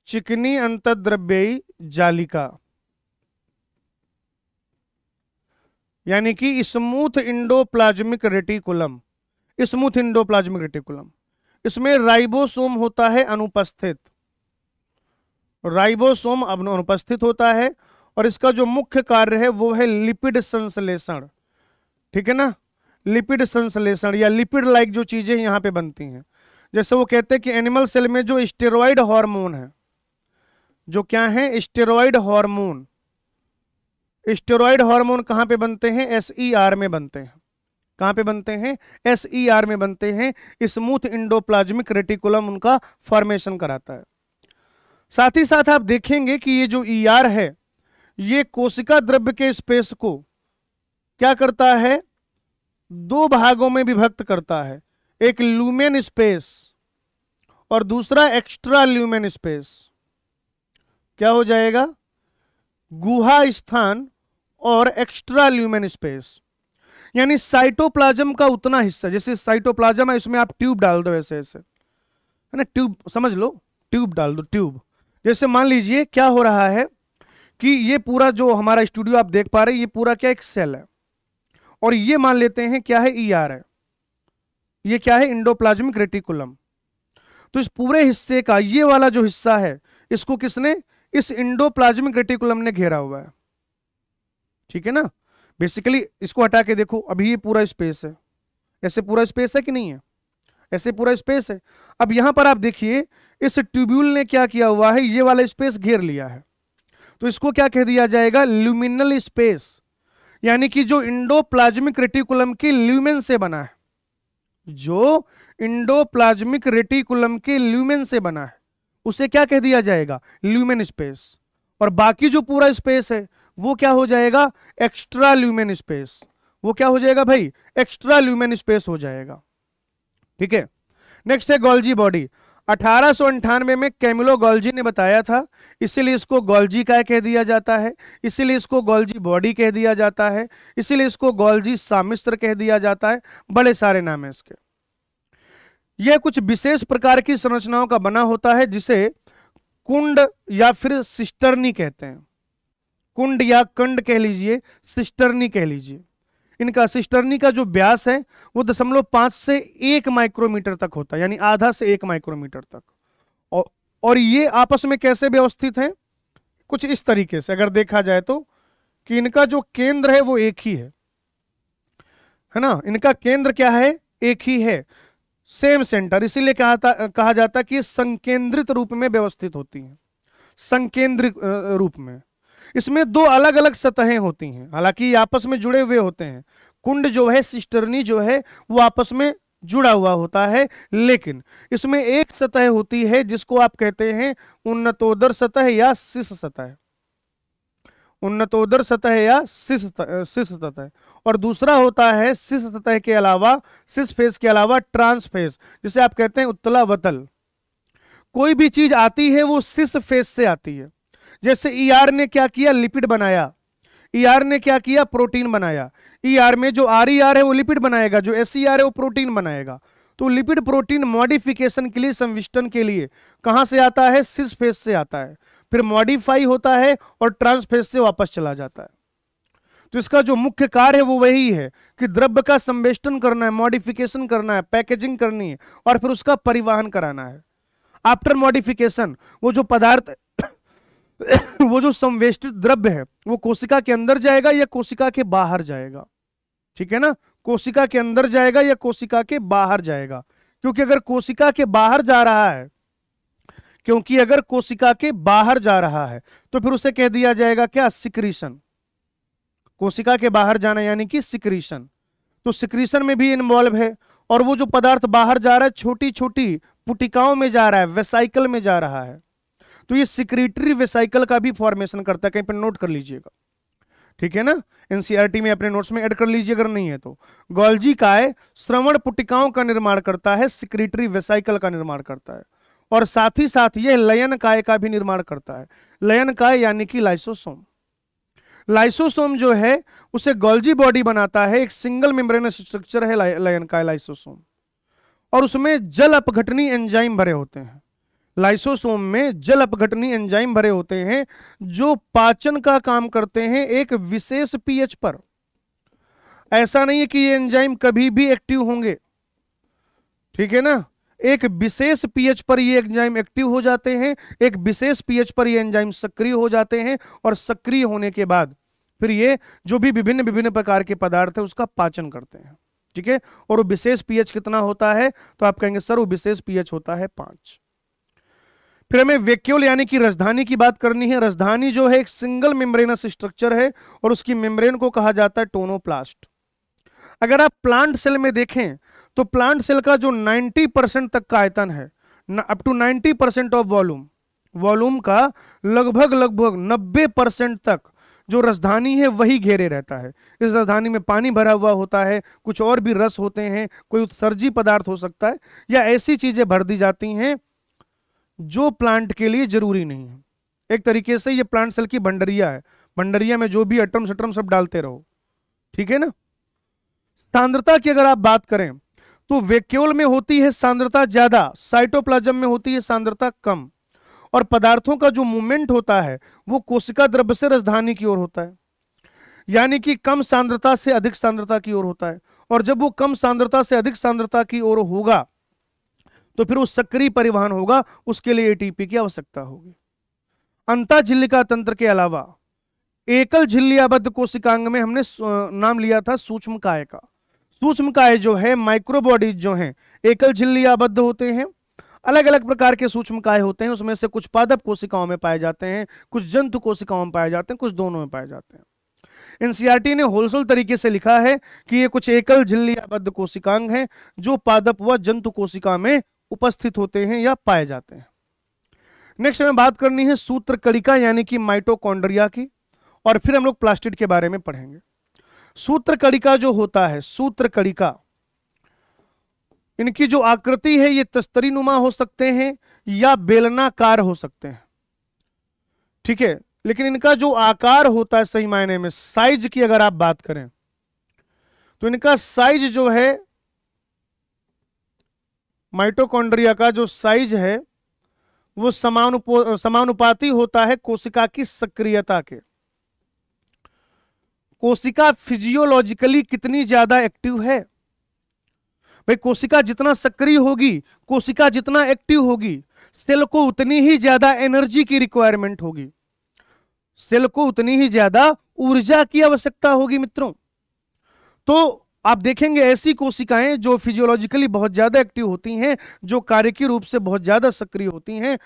चिकनी अंतःद्रव्यी जालिका यानी कि smooth endoplasmic reticulum, smooth endoplasmic reticulum. इसमें राइबोसोम होता है अनुपस्थित, राइबोसोम अनुपस्थित होता है और इसका जो मुख्य कार्य है वो है लिपिड संश्लेषण। ठीक है ना, लिपिड संश्लेषण या लिपिड लाइक जो चीजें यहां पे बनती हैं। जैसे वो कहते हैं कि एनिमल सेल में जो स्टेरॉइड हार्मोन है, जो क्या है? Steroid hormone. स्टेरॉइड हार्मोन कहां पे बनते हैं? एसईआर में बनते हैं। कहां पे बनते हैं? एसईआर में बनते हैं। स्मूथ इंडोप्लाज्मिक रेटिकुलम उनका फॉर्मेशन कराता है। साथ ही साथ आप देखेंगे कि ये जो ईआर है ये कोशिका द्रव्य के स्पेस को क्या करता है? दो भागों में विभक्त करता है, एक ल्यूमेन स्पेस और दूसरा एक्स्ट्रा ल्यूमेन स्पेस। क्या हो जाएगा? गुहा स्थान और एक्स्ट्रा ल्यूमेन स्पेस। यानी साइटोप्लाज्म का उतना हिस्सा, जैसे साइटोप्लाज्म है इसमें आप ट्यूब डाल दो ऐसे ऐसे, है ना, ट्यूब समझ लो, ट्यूब डाल दो ट्यूब। जैसे मान लीजिए क्या हो रहा है कि ये पूरा जो हमारा स्टूडियो आप देख पा रहे हैं, ये पूरा क्या एक सेल है, और ये मान लेते हैं क्या है, ईआर है, ये क्या है, इंडोप्लाज्मिक रेटिकुलम। तो इस पूरे हिस्से का ये वाला जो हिस्सा है, इसको किसने, इस इंडोप्लाज्मिक रेटिकुलम ने घेरा हुआ है, ठीक है ना। बेसिकली इसको हटा के देखो, अभी ये पूरा स्पेस है, ऐसे पूरा स्पेस है कि नहीं है, ऐसे पूरा स्पेस है। अब यहां पर आप देखिए इस ट्यूब्यूल ने क्या किया हुआ है, ये वाला स्पेस घेर लिया है, तो इसको क्या कह दिया जाएगा, ल्यूमिनल स्पेस, यानी कि जो इंडोप्लाज्मिक रेटिकुलम के ल्यूमेन से बना है, जो इंडोप्लाज्मिक रेटिकुलम के ल्यूमेन से बना है, उसे क्या कह दिया जाएगा, ल्यूमेन स्पेस। और बाकी जो पूरा स्पेस है वो क्या हो जाएगा, एक्स्ट्रा ल्यूमेन स्पेस। वो क्या हो जाएगा भाई, एक्स्ट्रा ल्यूमेन स्पेस हो जाएगा, ठीक है। नेक्स्ट है गोल्जी बॉडी। 1898 में कैमिलो गोल्जी ने बताया था, इसीलिए इसको गोल्जी काय कह दिया जाता है, इसीलिए इसको गोल्जी बॉडी कह दिया जाता है, इसीलिए इसको गोल्जी सामिस्त्र कह दिया जाता है, बड़े सारे नाम है इसके। यह कुछ विशेष प्रकार की संरचनाओं का बना होता है जिसे कुंड या फिर सिस्टर्नी कहते हैं, कुंड या कंड कह लीजिए, सिस्टर्नी कह लीजिए। इनका सिस्टर्नी का जो व्यास है वो 0.5 से 1 माइक्रोमीटर तक होता है, यानी आधा से 1 माइक्रोमीटर तक। और ये आपस में कैसे व्यवस्थित हैं, कुछ इस तरीके से अगर देखा जाए तो, कि इनका जो केंद्र है वो एक ही है ना, इनका केंद्र क्या है, एक ही है, सेम सेंटर, इसीलिए कहा जाता कि संकेंद्रित रूप में व्यवस्थित होती हैं, संकेंद्रित रूप में। इसमें दो अलग अलग सतहें होती हैं, हालांकि आपस में जुड़े हुए होते हैं। कुंड जो है, सिस्टर्नी जो है, वो आपस में जुड़ा हुआ होता है, लेकिन इसमें एक सतह होती है जिसको आप कहते हैं उन्नतोदर सतह या शीर्ष सतह, उन्नतोदर सतह या शीर्ष सतह। और दूसरा होता है शीर्ष सतह के अलावा, शीर्ष फेस के अलावा ट्रांस फेस, जिसे आप कहते हैं उत्तलावतल। कोई भी चीज आती है वो शीर्ष फेस से आती है। जैसे ईआर ने क्या किया, लिपिड बनाया, ईआर ने क्या किया, प्रोटीन बनाया। ईआर में जो आरईआर है वो लिपिड बनाएगा, जो एसईआर है वो प्रोटीन बनाएगा। तो लिपिड प्रोटीन मॉडिफिकेशन के लिए, संविष्टन के लिए कहां से आता है, सिस फेस से आता है, फिर मॉडिफाई होता है और ट्रांस फेस से वापस चला जाता है। तो इसका जो मुख्य कार्य है वो वही है कि द्रव्य का संवेष्टन करना है, मॉडिफिकेशन करना है, पैकेजिंग करनी है और फिर उसका परिवहन कराना है। आफ्टर मॉडिफिकेशन वो जो पदार्थ वो जो संवेष्टित द्रव्य है वो कोशिका के अंदर जाएगा या कोशिका के बाहर जाएगा, ठीक है ना, कोशिका के अंदर जाएगा या कोशिका के बाहर जाएगा। क्योंकि अगर कोशिका के बाहर जा रहा है, क्योंकि अगर कोशिका के बाहर जा रहा है तो फिर उसे कह दिया जाएगा क्या, सिक्रीशन। कोशिका के बाहर जाना यानी कि सिक्रीशन। तो सिक्रीशन में भी इन्वॉल्व है, और वो जो पदार्थ बाहर जा रहा है छोटी छोटी पुटिकाओं में जा रहा है, वेसाइकल में जा रहा है, तो ये सिक्रीटरी वेसाइकल का भी फॉर्मेशन करता है। कहीं पर नोट कर लीजिएगा, ठीक है ना, एनसीईआरटी में अपने नोट्स में ऐड कर लीजिए अगर नहीं है तो। गोल्जी काय श्रवण पुटिकाओं का निर्माण करता है, सिक्रीटरी वेसाइकल का निर्माण करता है, और साथ ही साथ यह लयन काय का भी निर्माण करता है। लयन काय यानी कि लाइसोसोम। लाइसोसोम जो है उसे गोल्जी बॉडी बनाता है, एक सिंगल मेम्ब्रेनस स्ट्रक्चर है लयन काय लाइसोसोम, और उसमें जल अपघटनी एंजाइम भरे होते हैं। लाइसोसोम में जल अपघटनी एंजाइम भरे होते हैं जो पाचन का काम करते हैं एक विशेष पीएच पर। ऐसा नहीं है कि ये एंजाइम कभी भी एक्टिव होंगे, ठीक है ना, एक विशेष पीएच पर ये एंजाइम एक्टिव हो जाते हैं, एक विशेष पीएच पर ये एंजाइम सक्रिय हो जाते हैं, और सक्रिय होने के बाद फिर ये जो भी विभिन्न विभिन्न प्रकार के पदार्थ है उसका पाचन करते हैं, ठीक है। और वो विशेष पीएच कितना होता है, तो आप कहेंगे सर वो विशेष पीएच होता है 5। फिर हमें वैक्यूल यानी कि राजधानी की बात करनी है। राजधानी जो है एक सिंगल मेम्ब्रेनस स्ट्रक्चर है और उसकी मेम्ब्रेन को कहा जाता है टोनोप्लास्ट। अगर आप प्लांट सेल में देखें तो प्लांट सेल का जो 90% तक का आयतन है, अप टू 90% ऑफ वॉल्यूम का लगभग 90% तक जो राजधानी है वही घेरे रहता है। इस राजधानी में पानी भरा हुआ होता है, कुछ और भी रस होते हैं, कोई उत्सर्जी पदार्थ हो सकता है, या ऐसी चीजें भर दी जाती हैं जो प्लांट के लिए जरूरी नहीं है। एक तरीके से ये प्लांट सेल की भंडरिया है, भंडरिया में जो भी एटम सटम सब डालते रहो, ठीक है ना। सांद्रता की अगर आप बात करें तो वैक्यूल में होती है सांद्रता ज्यादा, साइटोप्लाज्म में होती है सांद्रता कम। और पदार्थों का जो मूवमेंट होता है वो कोशिका द्रव्य से राजधानी की ओर होता है, यानी कि कम सांद्रता से अधिक सांद्रता की ओर होता है। और जब वो कम सांद्रता से अधिक सांद्रता की ओर होगा तो फिर वो सक्रिय परिवहन होगा, उसके लिए एटीपी की आवश्यकता होगी। अंतःझिल्लिका तंत्र के अलावा एकल झिल्लियाबद्ध कोशिकांग में हमने नाम लिया था सूक्ष्म काय का। सूक्ष्म काय जो है, माइक्रोबॉडीज जो हैं, एकल झिल्लियाबद्ध होते हैं। अलग अलग प्रकार के सूक्ष्म काय होते हैं, उसमें से कुछ पादप कोशिकाओं में पाए जाते हैं, कुछ जंतु कोशिकाओं में पाए जाते हैं, कुछ दोनों में पाए जाते हैं। एनसीईआरटी ने होलसेल तरीके से लिखा है कि ये कुछ एकल झिल्लियाबद्ध कोशिकांग हैं जो पादप व जंतु कोशिका में उपस्थित होते हैं या पाए जाते हैं। नेक्स्ट हमें बात करनी है सूत्र कणिका यानी कि माइटोकॉन्ड्रिया की, और फिर हम लोग प्लास्टिड के बारे में पढ़ेंगे। सूत्र कणिका जो होता है, सूत्र कणिका, इनकी जो आकृति है ये तस्तरी नुमा हो सकते हैं या बेलनाकार हो सकते हैं, ठीक है। लेकिन इनका जो आकार होता है सही मायने में, साइज की अगर आप बात करें तो इनका साइज जो है, माइटोकॉन्ड्रिया का जो साइज है वो समानुपाती होता है कोशिका की सक्रियता के। कोशिका फिजियोलॉजिकली कितनी ज्यादा एक्टिव है, भाई कोशिका जितना सक्रिय होगी, कोशिका जितना एक्टिव होगी, सेल को उतनी ही ज्यादा एनर्जी की रिक्वायरमेंट होगी, सेल को उतनी ही ज्यादा ऊर्जा की आवश्यकता होगी मित्रों। तो आप देखेंगे ऐसी कोशिकाएं जो फिजियोलॉजिकली बहुत ज्यादा एक्टिव होती हैं, जो कार्यकीय रूप से बहुत ज्यादा सक्रिय होती हैं,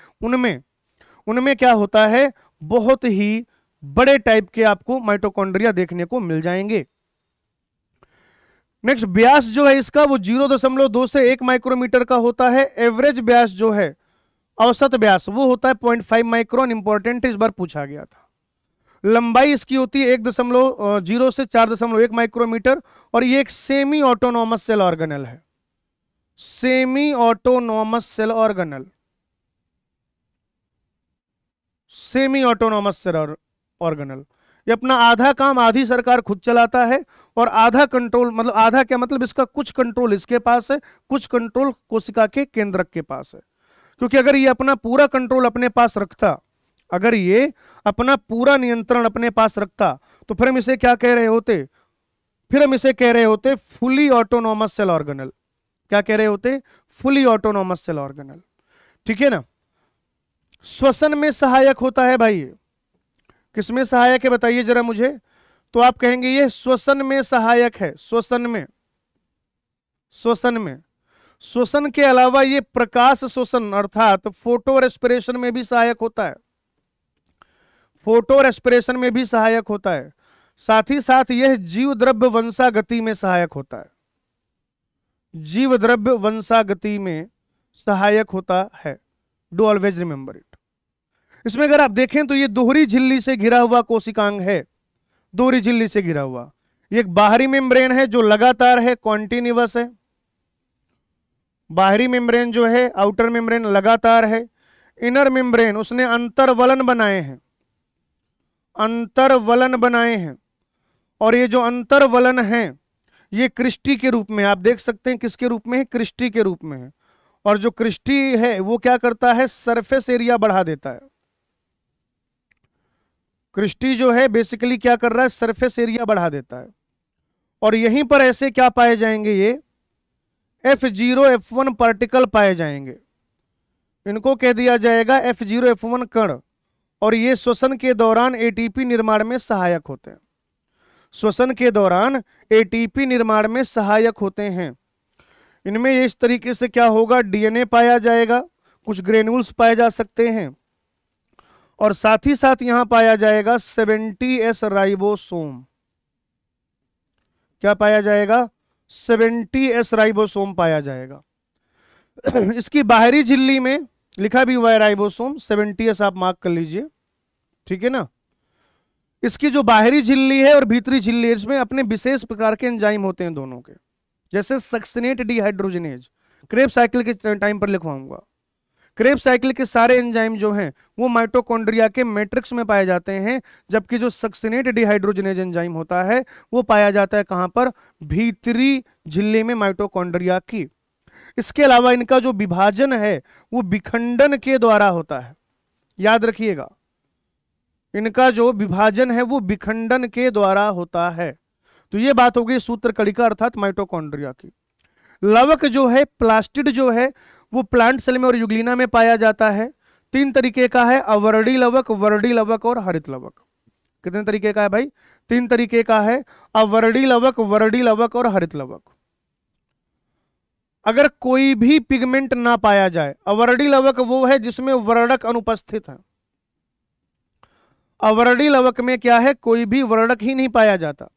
उनमें क्या होता है, बहुत ही बड़े टाइप के आपको माइटोकॉन्ड्रिया देखने को मिल जाएंगे। नेक्स्ट, व्यास जो है इसका वो 0.2 से 1 माइक्रोमीटर का होता है। एवरेज व्यास जो है, औसत व्यास, वो होता है 0.5 माइक्रोन। इंपॉर्टेंट इस बार पूछा गया था। लंबाई इसकी होती है 1.0 से 4.1 माइक्रोमीटर, और ये एक सेमी ऑटोनॉमस सेल ऑर्गेनल है। Semi autonomous cell organelle, semi autonomous cell organelle, ये अपना आधा काम आधी सरकार खुद चलाता है, और आधा कंट्रोल, मतलब आधा क्या मतलब, इसका कुछ कंट्रोल इसके पास है, कुछ कंट्रोल कोशिका के केंद्रक के पास है। क्योंकि अगर ये अपना पूरा कंट्रोल अपने पास रखता, अगर ये अपना पूरा नियंत्रण अपने पास रखता, तो फिर हम इसे क्या कह रहे होते, फिर हम इसे कह रहे होते फुली ऑटोनॉमस सेल ऑर्गेनल। क्या कह रहे होते, फुली ऑटोनॉमस सेल ऑर्गेनल, ठीक है ना। श्वसन में सहायक होता है भाई, किसमें सहायक है बताइए जरा मुझे। तो आप कहेंगे ये श्वसन में सहायक है, श्वसन में, श्वसन में। श्वसन के अलावा ये प्रकाश श्वसन अर्थात फोटो रेस्पिरेशन में भी सहायक होता है, फोटो रेस्पिरेशन में भी सहायक होता है। साथ ही साथ यह जीव द्रव्य वंशागति में सहायक होता है, जीव द्रव्य वंशागति में सहायक होता है। Do always remember it. इसमें अगर आप देखें तो ये दोहरी झिल्ली से घिरा हुआ कोशिकांग है, दोहरी झिल्ली से घिरा हुआ। ये एक बाहरी मेम्ब्रेन है जो लगातार है, कॉन्टिन्यूअस है। बाहरी मेम्ब्रेन जो है, आउटर मेम्ब्रेन लगातार है। इनर मेम्ब्रेन उसने अंतर्वलन बनाए हैं, अंतर्वलन बनाए हैं। और ये जो अंतर्वलन है ये क्रिस्टी के रूप में, आप देख सकते हैं किसके रूप में है, क्रिस्टी के रूप में है। और जो क्रिस्टी है वो क्या करता है, सरफेस एरिया बढ़ा देता है। क्रिस्टी जो है बेसिकली क्या कर रहा है, सरफेस एरिया बढ़ा देता है। और यहीं पर ऐसे क्या पाए जाएंगे, ये F0 F1 पार्टिकल पाए जाएंगे। इनको कह दिया जाएगा F0 F1 कण। और ये श्वसन के दौरान एटीपी निर्माण में सहायक होते हैं, श्वसन के दौरान एटीपी निर्माण में सहायक होते हैं। इनमें इस तरीके से क्या होगा, डीएनए पाया जाएगा, कुछ ग्रेन्यूल्स पाए जा सकते हैं, और साथ ही साथ यहां पाया जाएगा 70S राइबोसोम। क्या पाया जाएगा, 70S राइबोसोम पाया जाएगा। इसकी बाहरी झिल्ली में लिखा भी हुआ है राइबोसोम, 70S आप मार्क कर लीजिए, ठीक है ना। इसकी जो बाहरी झिल्ली है और भीतरी झिल्ली है, इसमें अपने विशेष प्रकार के एंजाइम होते हैं दोनों के, जैसे सक्सिनेट डिहाइड्रोजनेज, क्रेब्स साइकिल के टाइम पर लिखवाऊंगा। क्रेब्स साइकिल के सारे एंजाइम जो हैं वो माइटोकॉन्ड्रिया के मैट्रिक्स में पाए जाते हैं, जबकि जो सक्सिनेट डिहाइड्रोजनेज एंजाइम होता है वो पाया जाता है कहां पर, भीतरी झिल्ली में माइटोकॉन्ड्रिया की। इसके अलावा इनका जो विभाजन है वो विखंडन के द्वारा होता है, याद रखिएगा, इनका जो विभाजन है वो विखंडन के द्वारा होता है। तो ये बात हो गई सूत्र कणिका अर्थात माइटोकॉन्ड्रिया की। लवक जो है, प्लास्टिड जो है, वो प्लांट सेल में और युग्लिना में पाया जाता है। 3 तरीके का है, अवर्डी लवक, वर्डी लवक और हरित लवक। कितने तरीके का है भाई? 3 तरीके का है, अवर्डी लवक, वर्डी लवक और हरित लवक। अगर कोई भी पिगमेंट ना पाया जाए, अवर्डी लवक वो है जिसमें वर्णक अनुपस्थित है। अवर्डी लवक में क्या है, कोई भी वर्णक ही नहीं पाया जाता,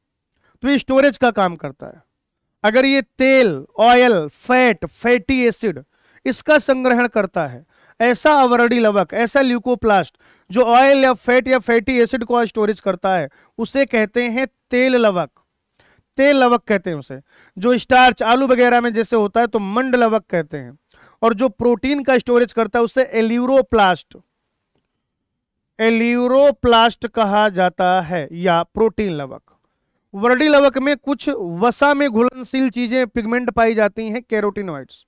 तो ये स्टोरेज का काम करता है। अगर ये तेल, ऑयल, फैट, फैटी एसिड इसका संग्रहण करता है, ऐसा अवर्डी लवक, ऐसा ल्यूकोप्लास्ट जो ऑयल या फैट या फैटी एसिड को स्टोरेज करता है, उसे कहते हैं तेल लवक। तेल लवक कहते हैं उसे। जो स्टार्च आलू वगैरह में जैसे होता है तो मंड लवक कहते हैं। और जो प्रोटीन का स्टोरेज करता है उसे एल्यूरोप्लास्ट, एल्यूरोप्लास्ट कहा जाता है, या प्रोटीन लवक। वर्डी लवक में कुछ वसा में घुलनशील चीजें, पिगमेंट पाई जाती हैं, कैरोटिनॉइड्स।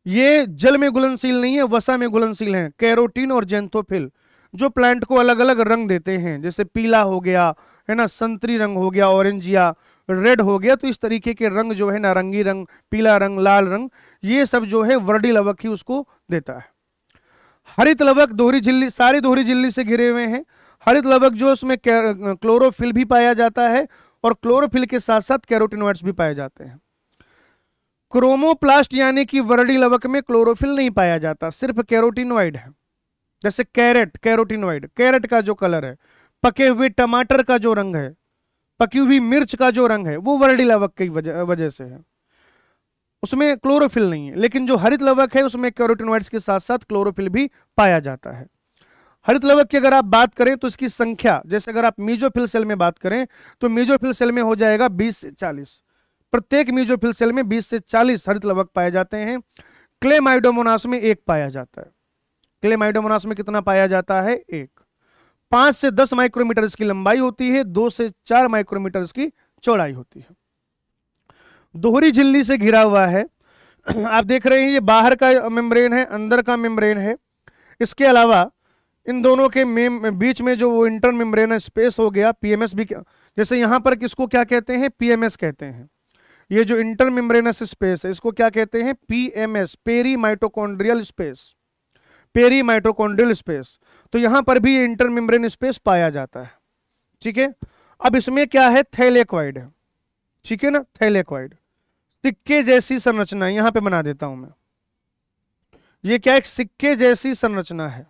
ये जल में घुलनशील नहीं है, वसा में घुलनशील हैं, कैरोटीन और जेंथोफिल, जो प्लांट को अलग अलग रंग देते हैं, जैसे पीला हो गया है ना, संतरी रंग हो गया, ऑरेंज या रेड हो गया। तो इस तरीके के रंग जो है, नारंगी रंग, पीला रंग, लाल रंग, ये सब जो है वर्डी लवक ही उसको देता है। हरित लवक दोहरी झिल्ली, सारी दोहरी झिल्ली से घिरे हुए हैं। हरित लवक जो उसमें क्लोरोफिल भी पाया जाता है, और क्लोरोफिल के साथ साथ कैरोटिनॉइड्स भी पाए जाते हैं। क्रोमोप्लास्ट यानी कि वर्डी लवक में क्लोरोफिल नहीं पाया जाता, सिर्फ कैरोटिनॉइड है। जैसे कैरेट, कैरोटिनॉइड, कैरेट का जो कलर है, पके हुए टमाटर का जो रंग है, पकी हुई मिर्च का जो रंग है, वो वर्डी लवक की वजह से है, उसमें क्लोरोफिल नहीं है। लेकिन जो हरित लवक है उसमें कैरोटिनॉइड्स के साथ साथ क्लोरोफिल भी पाया जाता है। हरित लवक की अगर आप बात करें तो इसकी संख्या, जैसे अगर आप मीजोफिल सेल में बात करें तो मीजोफिल सेल में हो जाएगा 20 से 40। प्रत्येक मीजोफिल सेल में 20 से 40 हरित लवक पाए जाते हैं। क्लेमाइडोमोनास में 1 पाया जाता है। क्लेमाइडोमोनास में कितना पाया जाता है? 1। 5 से 10 माइक्रोमीटर इसकी लंबाई होती है, 2 से 4 माइक्रोमीटर इसकी चौड़ाई होती है। दोहरी झिल्ली से घिरा हुआ है। आप देख रहे हैं ये बाहर का मेम्ब्रेन है, अंदर का मेम्ब्रेन है। इसके अलावा इन दोनों के बीच में जो वो इंटर मेम्ब्रेन स्पेस हो गया, पीएमएस भी, जैसे यहां पर किसको क्या कहते हैं? पीएमएस कहते हैं। ये जो इंटर मेम्ब्रेनस स्पेस है इसको क्या कहते हैं? PMS, peri mitochondrial space, peri mitochondrial space. तो यहां पर भी ये इंटर मेम्ब्रेन स्पेस पाया जाता है। ठीक है, अब इसमें क्या है? थैलेक्वाइड है। ठीक है ना, थैलेक्वाइड, सिक्के जैसी संरचना, यहां पे बना देता हूं मैं। ये क्या? एक सिक्के जैसी संरचना है,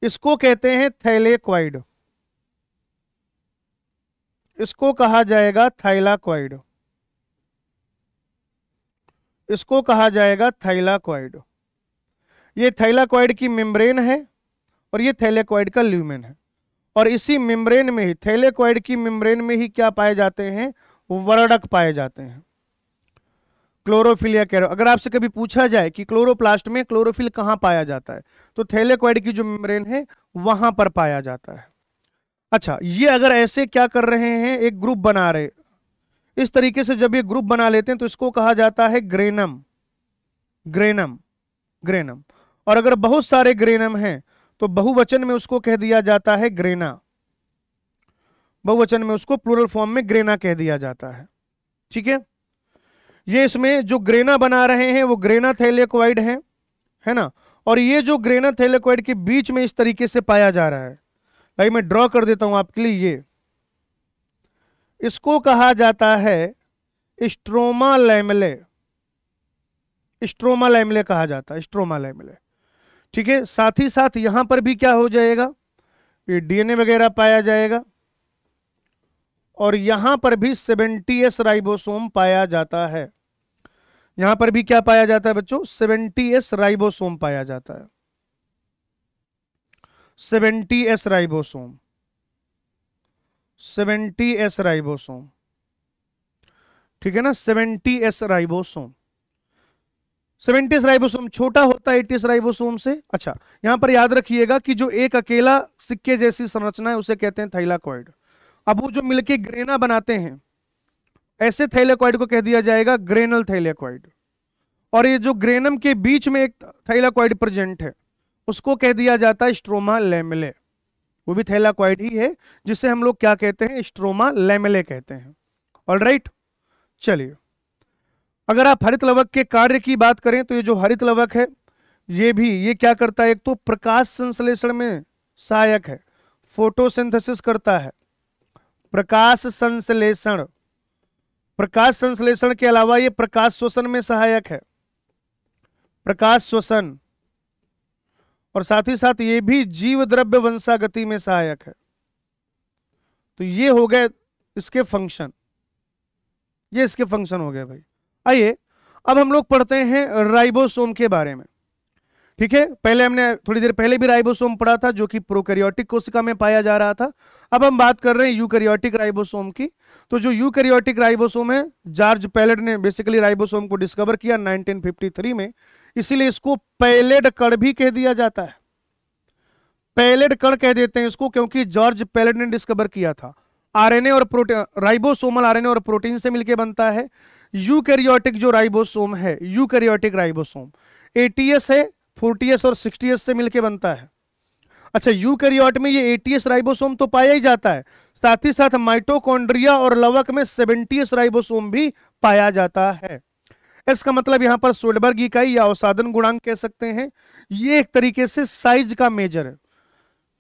इसको कहते हैं थैलेक्वाइड, इसको कहा जाएगा थाइलाक्वाइड, इसको कहा जाएगा थाइलाक्वाइड। ये थाइलाक्वाइड की मेम्ब्रेन है और ये थैलेक्वाइड का ल्यूमेन है। और इसी मेम्ब्रेन में ही, थैलेक्वाइड की मेम्ब्रेन में ही क्या पाए जाते हैं? वर्णक पाए जाते हैं, क्लोरोफिल या कैरो। अगर आपसे कभी पूछा जाए कि क्लोरोप्लास्ट में क्लोरोफिल कहां पाया जाता है, तो थैलेक्वाइड की जो मेम्ब्रेन है वहां पर पाया जाता है। अच्छा, ये अगर ऐसे क्या कर रहे हैं, एक ग्रुप बना रहे, इस तरीके से जब ये ग्रुप बना लेते हैं तो इसको कहा जाता है ग्रेनम, ग्रेनम, ग्रेनम। और अगर बहुत सारे ग्रेनम हैं तो बहुवचन में उसको कह दिया जाता है ग्रेना, बहुवचन में उसको प्लूरल फॉर्म में ग्रेना कह दिया जाता है। ठीक है, ये इसमें जो ग्रेना बना रहे हैं वो ग्रेना थैलेक्वाइड है ना। और ये जो ग्रेना थैलेक्वाइड के बीच में इस तरीके से पाया जा रहा है, भाई मैं ड्रॉ कर देता हूं आपके लिए, ये इसको कहा जाता है स्ट्रोमा लैमेले, स्ट्रोमा लैमेले कहा जाता है, स्ट्रोमा लैमेले। ठीक है, साथ ही साथ यहां पर भी क्या हो जाएगा? ये डीएनए वगैरह पाया जाएगा, और यहां पर भी 70S राइबोसोम पाया जाता है। यहां पर भी क्या पाया जाता है बच्चों? 70S राइबोसोम पाया जाता है, 70S राइबोसोम, 70S राइबोसोम। ठीक है ना, 70S राइबोसोम। 70 राइबोसोम छोटा होता है 80 राइबोसोम से। अच्छा, यहां पर याद रखिएगा कि जो एक अकेला सिक्के जैसी संरचना है उसे कहते हैं थाइलाकॉइड। अब वो जो मिलके ग्रेना बनाते हैं, ऐसे थाइलाकॉइड को कह दिया जाएगा ग्रेनल थाइलाकॉइड। और ये जो ग्रेनम के बीच में एक थाइलाकॉइड प्रेजेंट है उसको कह दिया जाता है स्ट्रोमा लैमेले। वो भी थाइलाकॉइड ही है जिसे हम लोग क्या कहते हैं, स्ट्रोमा लैमेले कहते हैं। ऑलराइट, चलिए अगर आप हरित लवक के कार्य की बात करें तो ये जो हरित लवक है ये क्या करता है, एक तो प्रकाश संश्लेषण में सहायक है, फोटोसिंथेसिस करता है, प्रकाश संश्लेषण, प्रकाश संश्लेषण के अलावा ये प्रकाश श्वसन में सहायक है, प्रकाश श्वसन, और साथ ही साथ ये भी जीव द्रव्य वंशागति में सहायक है। तो ये हो गए इसके फंक्शन, ये इसके फंक्शन हो गए भाई। आइए अब हम लोग पढ़ते हैं राइबोसोम के बारे में। ठीक है, पहले हमने थोड़ी देर पहले भी राइबोसोम पढ़ा था जो कि प्रोकैरियोटिक कोशिका में पाया जा रहा था। अब हम बात कर रहे हैं यूकैरियोटिक राइबोसोम की। तो जो यूकैरियोटिक राइबोसोम है, जॉर्ज पैलेट ने बेसिकली राइबोसोम को डिस्कवर किया 1953 में, इसीलिए इसको पैलेट कण भी कह दिया जाता है। पैलेट कण कह देते हैं इसको क्योंकि जॉर्ज पैलेट ने डिस्कवर किया था। आरएनए और प्रोटीन, राइबोसोमल आरएनए और प्रोटीन से मिलकर बनता है। यूकैरियोटिक जो राइबोसोम है, यूकैरियोटिक राइबोसोम एटीएस है, 40S और 60S से मिलकर बनता है। अच्छा, यूकैरियोट में ये 80S राइबोसोम तो पाया ही जाता है, साथ ही साथ माइटोकॉन्ड्रिया और लवक में 70S राइबोसोम भी पाया जाता है। इसका मतलब यहां पर सोलबर्ग इकाई या अवसादन गुणांक कह सकते हैं। ये एक तरीके से साइज का मेजर है।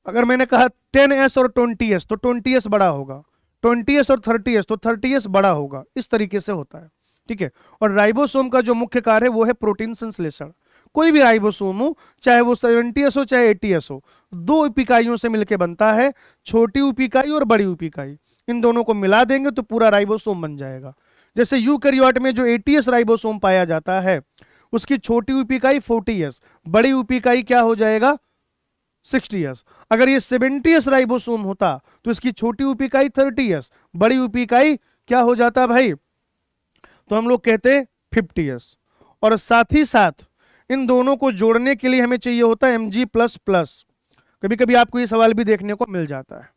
अगर मैंने कहा 10S और 20S तो 20S बड़ा होगा, 20S और 30S तो 30S बड़ा होगा, इस तरीके से होता है। ठीक है, और राइबोसोम का जो मुख्य कार्य है वो है प्रोटीन संश्लेषण। कोई भी राइबोसोम हो, चाहे वो 70S हो चाहे 80S हो, दो उप इकाइयों से मिलकर बनता है, छोटी उप इकाई और बड़ी उप इकाई। इन दोनों को मिला देंगे तो पूरा राइबोसोम बन जाएगा। जैसे यूकैरियोट में जो 80S राइबोसोम पाया जाता है उसकी छोटी उप इकाई 40S, बड़ी उप इकाई क्या हो जाएगा 60S। अगर ये 70S राइबोसोम होता तो इसकी छोटी उप इकाई 30S, बड़ी उप इकाई क्या हो जाता भाई, तो हम लोग कहते हैं 50S। और साथ ही साथ इन दोनों को जोड़ने के लिए हमें चाहिए होता है Mg++। कभी कभी आपको ये सवाल भी देखने को मिल जाता है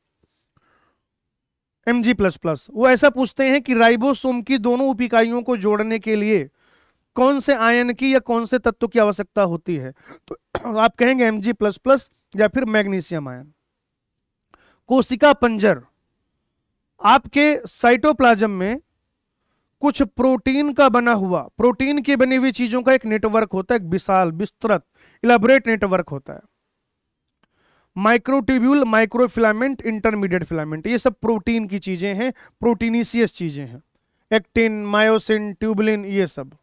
Mg++। वो ऐसा पूछते हैं कि राइबोसोम की दोनों उप इकाइयों को जोड़ने के लिए कौन से आयन की या कौन से तत्व की आवश्यकता होती है, तो आप कहेंगे Mg++ या फिर मैग्नीशियम आयन। कोशिका पंजर, आपके साइटोप्लाज्म में कुछ प्रोटीन का बना हुआ, प्रोटीन की बनी हुई चीजों का एक नेटवर्क होता है, एक विशाल विस्तृत इलाबोरेट नेटवर्क होता है। माइक्रोट्यूब्यूल, माइक्रोफिलामेंट, इंटरमीडिएट फिलामेंट, ये सब प्रोटीन की चीजें हैं, प्रोटीनिशियस चीजें हैं। एक्टिन, मायोसिन, ट्यूबुलिन, ये सब।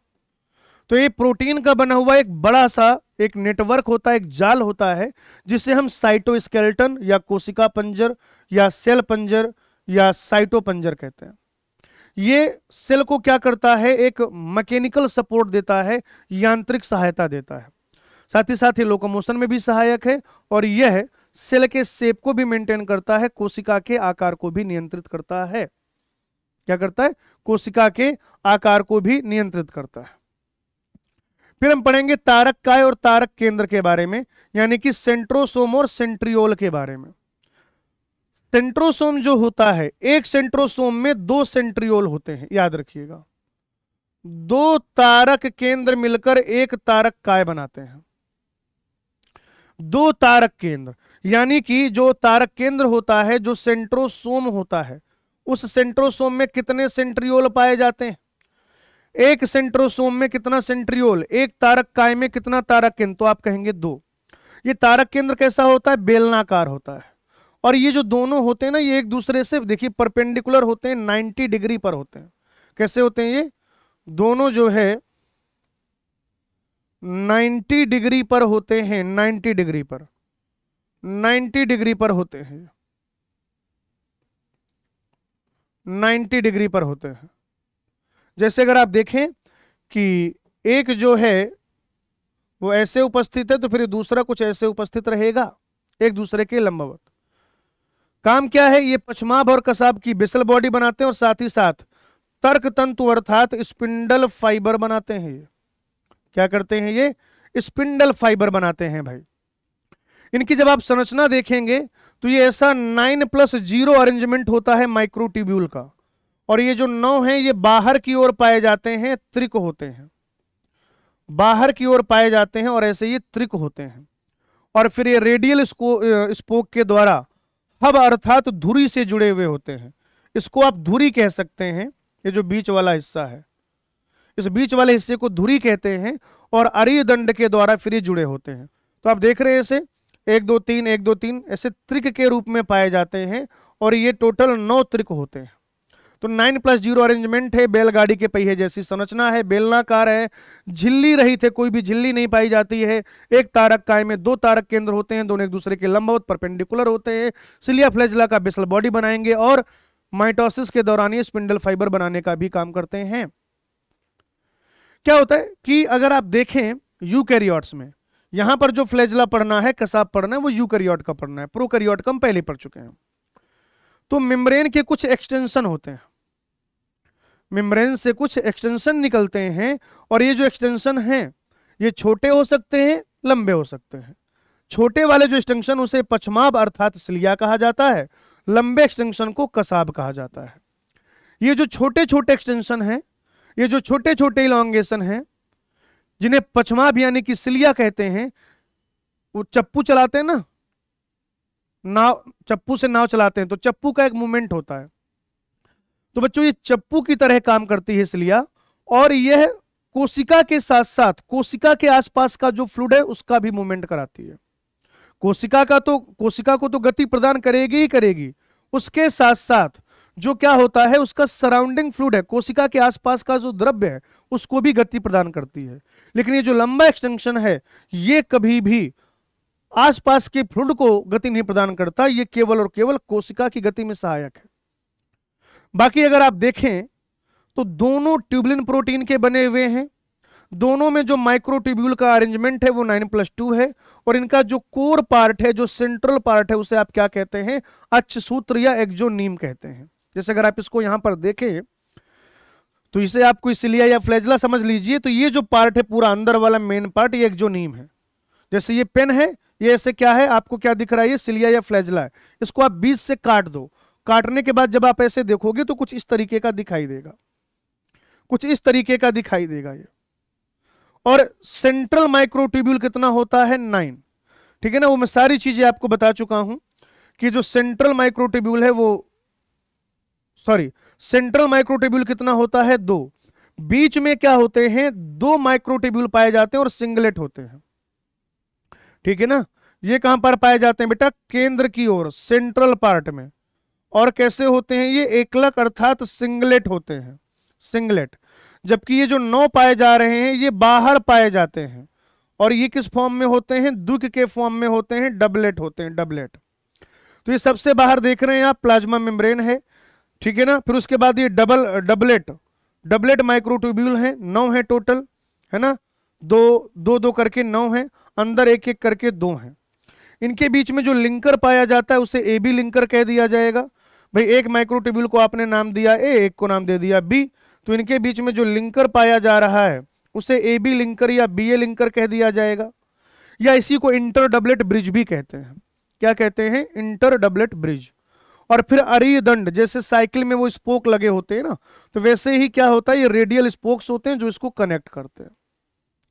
तो ये प्रोटीन का बना हुआ एक बड़ा सा एक नेटवर्क होता है, एक जाल होता है, जिसे हम साइटोस्केलेटन या कोशिका पंजर या सेल पंजर या साइटोपंजर कहते हैं। ये सेल को क्या करता है, एक मैकेनिकल सपोर्ट देता है, यांत्रिक सहायता देता है। साथ ही साथ ये लोकोमोशन में भी सहायक है और यह सेल के शेप को भी मेंटेन करता है, कोशिका के आकार को भी नियंत्रित करता है। क्या करता है, कोशिका के आकार को भी नियंत्रित करता है। फिर हम पढ़ेंगे तारक काय और तारक केंद्र के बारे में, यानी कि सेंट्रोसोम और सेंट्रियोल के बारे में। सेंट्रोसोम जो होता है, एक सेंट्रोसोम में 2 सेंट्रियोल होते हैं, याद रखिएगा। 2 तारक केंद्र मिलकर एक तारक काय बनाते हैं। 2 तारक केंद्र, यानी कि जो तारक केंद्र होता है, जो सेंट्रोसोम होता है, उस सेंट्रोसोम में कितने सेंट्रियोल पाए जाते हैं? एक सेंट्रोसोम में कितना सेंट्रियोल, एक तारक काय में कितना तारक केंद्र, तो आप कहेंगे 2। ये तारक केंद्र कैसा होता है, बेलनाकार होता है। और ये जो दोनों होते हैं ना, ये एक दूसरे से देखिए परपेंडिकुलर होते हैं, 90 डिग्री पर होते हैं। कैसे होते हैं ये दोनों, जो है 90 डिग्री पर होते हैं, 90 डिग्री पर, 90 डिग्री पर होते हैं, 90 डिग्री पर होते हैं। जैसे अगर आप देखें कि एक जो है वो ऐसे उपस्थित है तो फिर दूसरा कुछ ऐसे उपस्थित रहेगा, एक दूसरे के लंबवत। काम क्या है, ये पछमाभ और कसाब की बेसल बॉडी बनाते हैं और साथ ही साथ तर्क तंतु अर्थात स्पिंडल फाइबर बनाते हैं। ये क्या करते हैं, ये स्पिंडल फाइबर बनाते हैं भाई। इनकी जब आप संरचना देखेंगे तो ये ऐसा 9+0 अरेंजमेंट होता है माइक्रोट्यूब्यूल का, और ये जो 9 है ये बाहर की ओर पाए जाते हैं, त्रिक होते हैं, बाहर की ओर पाए जाते हैं और ऐसे ये त्रिक होते हैं। और फिर ये रेडियल स्पोक के द्वारा हब अर्थात धुरी से जुड़े हुए होते हैं। इसको आप धुरी कह सकते हैं, ये जो बीच वाला हिस्सा है, इस बीच वाले हिस्से को धुरी कहते हैं, और अरीय दंड के द्वारा फिर ये जुड़े होते हैं। तो आप देख रहे हैं ऐसे 1 2 3 1 2 3 ऐसे त्रिक के रूप में पाए जाते हैं, और ये टोटल 9 त्रिक होते हैं। तो 9+0 अरेंजमेंट है, बैलगाड़ी के पहिए जैसी संरचना है, बेलनाकार है, झिल्ली रहित है, कोई भी झिल्ली नहीं पाई जाती है। एक तारक काय में 2 तारक केंद्र होते हैं, दोनों एक दूसरे के लंबवत परपेंडिकुलर होते हैं। सिलिया फ्लैजिला का बेसल बॉडी बनाएंगे, और माइटोसिस के दौरान ये स्पिंडल फाइबर बनाने का भी काम करते हैं। क्या होता है कि अगर आप देखें यूकैरियोट्स में, यहां पर जो फ्लैजिला पढ़ना है, कसाब पढ़ना है, वो यूकैरियोट का पढ़ना है, प्रोकैरियोट का हम पहले पढ़ चुके हैं। तो मेम्ब्रेन के कुछ एक्सटेंशन होते हैं, मेम्ब्रेन से कुछ एक्सटेंशन निकलते हैं, और ये जो एक्सटेंशन हैं ये छोटे हो सकते हैं, लंबे हो सकते हैं। छोटे वाले जो एक्सटेंशन उसे पछमाब अर्थात सिलिया कहा जाता है, लंबे एक्सटेंशन को कसाब कहा जाता है। ये जो छोटे छोटे एक्सटेंशन हैं, ये जो छोटे छोटे इलॉन्गेशन हैं, जिन्हें पछमाब यानी कि सिलिया कहते हैं, वो चप्पू चलाते हैं ना, नाव, चप्पू से नाव चलाते हैं, तो चप्पू का एक मूवमेंट होता है। तो बच्चों ये चप्पू की तरह काम करती है सिलिया, और यह कोशिका के साथ साथ कोशिका के आसपास का जो फ्लूइड है उसका भी मूवमेंट कराती है। कोशिका को तो गति प्रदान करेगी ही करेगी, उसके साथ साथ जो क्या होता है उसका सराउंडिंग फ्लूइड है, कोशिका के आसपास का जो द्रव्य है उसको भी गति प्रदान करती है। लेकिन ये जो लंबा एक्सटेंशन है ये कभी भी आसपास के फ्लूइड को गति नहीं प्रदान करता, ये केवल और केवल कोशिका की गति में सहायक है। बाकी अगर आप देखें तो दोनों ट्यूबुलिन प्रोटीन के बने हुए हैं, दोनों में जो माइक्रोट्यूब्यूल का अरेंजमेंट है वो 9+2 है, और इनका जो कोर पार्ट है, जो सेंट्रल पार्ट है, उसे आप क्या कहते हैं, अक्षसूत्र या एक्सोनीम कहते हैं। जैसे अगर आप इसको यहां पर देखें तो इसे आप कोई सिलिया या फ्लैजिला समझ लीजिए, तो ये जो पार्ट है पूरा अंदर वाला मेन पार्ट ये एक्सोनीम है। जैसे ये पेन है, ये ऐसे क्या है, आपको क्या दिख रहा है, ये सिलिया या फ्लैजिला है। इसको आप बीच से काट दो, काटने के बाद जब आप ऐसे देखोगे तो कुछ इस तरीके का दिखाई देगा, कुछ इस तरीके का दिखाई देगा ये। और सेंट्रल माइक्रोट्यूब्यूल कितना होता है, 9, ठीक है ना। वो मैं सारी चीजें आपको बता चुका हूं कि जो सेंट्रल माइक्रोट्यूब्यूल है वो, सॉरी, सेंट्रल माइक्रोट्यूब्यूल कितना होता है, 2। बीच में क्या होते हैं, 2 माइक्रोट्यूब्यूल पाए जाते हैं और सिंगलेट होते हैं, ठीक है ना। ये कहां पर पाए जाते हैं बेटा, केंद्र की ओर, सेंट्रल पार्ट में। और कैसे होते हैं, ये एकलक अर्थात सिंगलेट होते हैं, सिंगलेट। जबकि ये जो 9 पाए जा रहे हैं ये बाहर पाए जाते हैं, और ये किस फॉर्म में होते हैं, द्विक के फॉर्म में होते हैं, डबलेट होते हैं, डबलेट। तो ये सबसे बाहर देख रहे हैं आप, प्लाज्मा मेम्ब्रेन है, ठीक है ना। फिर उसके बाद ये डबलेट माइक्रोट्यूब्यूल है, 9 है टोटल, है ना, 2 करके 9 है, अंदर 1 करके 2 है। इनके बीच में जो लिंकर पाया जाता है उसे ए बी लिंकर कह दिया जाएगा। भाई एक माइक्रोट्यूब्यूल को आपने नाम दिया ए, एक को नाम दे दिया बी, तो इनके बीच में जो लिंकर पाया जा रहा है उसे ए बी लिंकर या बी ए लिंकर कह दिया जाएगा, या इसी को इंटर डबलेट ब्रिज भी कहते हैं। क्या कहते हैं, इंटर डबलेट ब्रिज। और फिर अरीय दंड, जैसे साइकिल में वो स्पोक लगे होते हैं ना, तो वैसे ही क्या होता है, ये रेडियल स्पोक्स होते हैं जो इसको कनेक्ट करते हैं,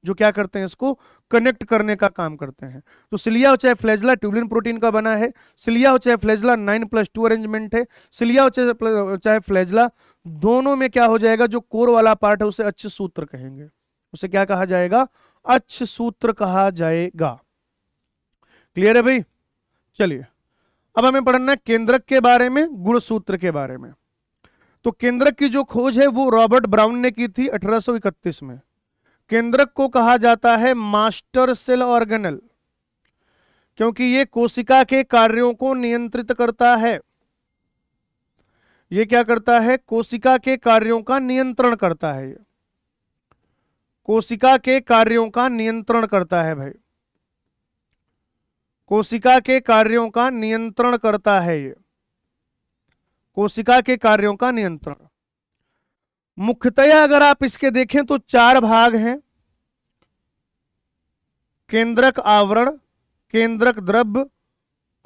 जो क्या करते हैं, इसको कनेक्ट करने का काम करते हैं। तो सिलिया हो चाहे फ्लैजिला ट्यूबुलिन प्रोटीन का बना है, सिलिया हो चाहे फ्लैजिला 9+2 अरेंजमेंट है, सिलिया हो चाहे फ्लैजिला, दोनों में क्या हो जाएगा, जो कोर वाला पार्ट है उसे अक्षसूत्र कहेंगे, उसे क्या कहा जाएगा, अक्षसूत्र कहा जाएगा। क्लियर है भाई। चलिए अब हमें पढ़ना है केंद्रक के बारे में, गुणसूत्र के बारे में। तो केंद्रक की जो खोज है वो रॉबर्ट ब्राउन ने की थी 1831 में। केंद्रक को कहा जाता है मास्टर सेल ऑर्गेनेल, क्योंकि ये कोशिका के कार्यों को नियंत्रित करता है। ये क्या करता है, कोशिका के कार्यों का नियंत्रण करता है, कोशिका के कार्यों का नियंत्रण करता है भाई, कोशिका के कार्यों का नियंत्रण करता है ये, कोशिका के कार्यों का नियंत्रण। मुख्यतया अगर आप इसके देखें तो 4 भाग हैं, केंद्रक आवरण, केंद्रक द्रव्य,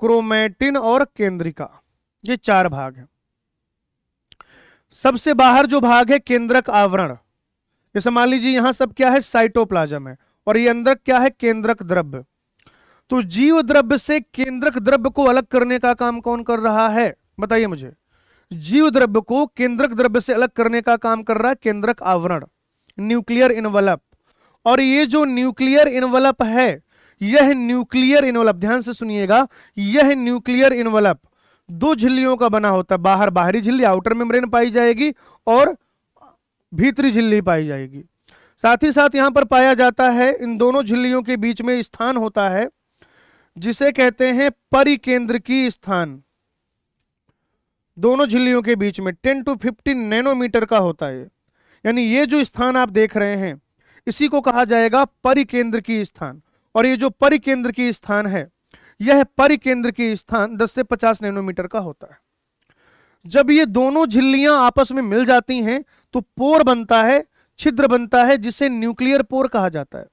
क्रोमैटिन और केंद्रिका, ये 4 भाग हैं। सबसे बाहर जो भाग है केंद्रक आवरण, जैसे मान लीजिए यहां सब क्या है, साइटोप्लाज्म है, और ये अंदर क्या है, केंद्रक द्रव्य। तो जीव द्रव्य से केंद्रक द्रव्य को अलग करने का काम कौन कर रहा है, बताइए मुझे। जीव द्रव्य को केंद्रक द्रव्य से अलग करने का काम कर रहा है केंद्रक आवरण, न्यूक्लियर इनवलप। और ये जो न्यूक्लियर इनवलप है, यह न्यूक्लियर इनवलप, ध्यान से सुनिएगा, यह न्यूक्लियर इनवलप 2 झिल्लियों का बना होता है। बाहर बाहरी झिल्ली आउटर मेम्ब्रेन पाई जाएगी और भीतरी झिल्ली पाई जाएगी। साथ ही साथ यहां पर पाया जाता है, इन दोनों झिल्लियों के बीच में स्थान होता है जिसे कहते हैं परिकेंद्रकीय स्थान। दोनों झिल्लियों के बीच में 10 to 15 नैनोमीटर का होता है। यानी ये जो स्थान आप देख रहे हैं इसी को कहा जाएगा परिकेंद्रकीय स्थान। और ये जो परिकेंद्रकीय स्थान है, यह परिकेंद्रकीय स्थान 10 से 50 नैनोमीटर का होता है। जब ये दोनों झिल्लियां आपस में मिल जाती हैं तो पोर बनता है, छिद्र बनता है, जिसे न्यूक्लियर पोर कहा जाता है।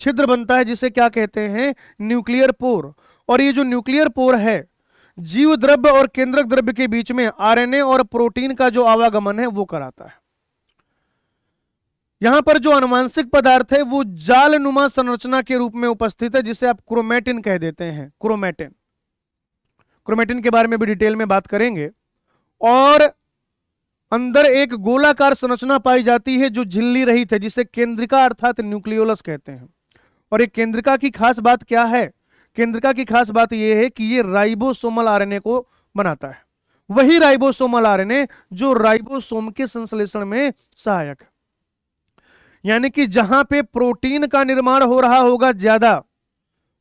छिद्र बनता है जिसे क्या कहते हैं, न्यूक्लियर पोर। और ये जो न्यूक्लियर पोर है, जीव द्रव्य और केंद्रक द्रव्य के बीच में आरएनए और प्रोटीन का जो आवागमन है वो कराता है। यहां पर जो आनुवांशिक पदार्थ है वो जालनुमा संरचना के रूप में उपस्थित है, जिसे आप क्रोमैटिन कह देते हैं। क्रोमैटिन, क्रोमैटिन के बारे में भी डिटेल में बात करेंगे। और अंदर एक गोलाकार संरचना पाई जाती है जो झिल्ली रहित है, जिसे केंद्रिका अर्थात न्यूक्लियोलस कहते हैं। और एक केंद्रिका की खास बात क्या है, केंद्रिका की खास बात यह है कि ये राइबोसोमल आरएनए को बनाता है। वही राइबोसोमल आरएनए जो राइबोसोम के संश्लेषण में सहायक है। यानी कि जहां पे प्रोटीन का निर्माण हो रहा होगा ज्यादा,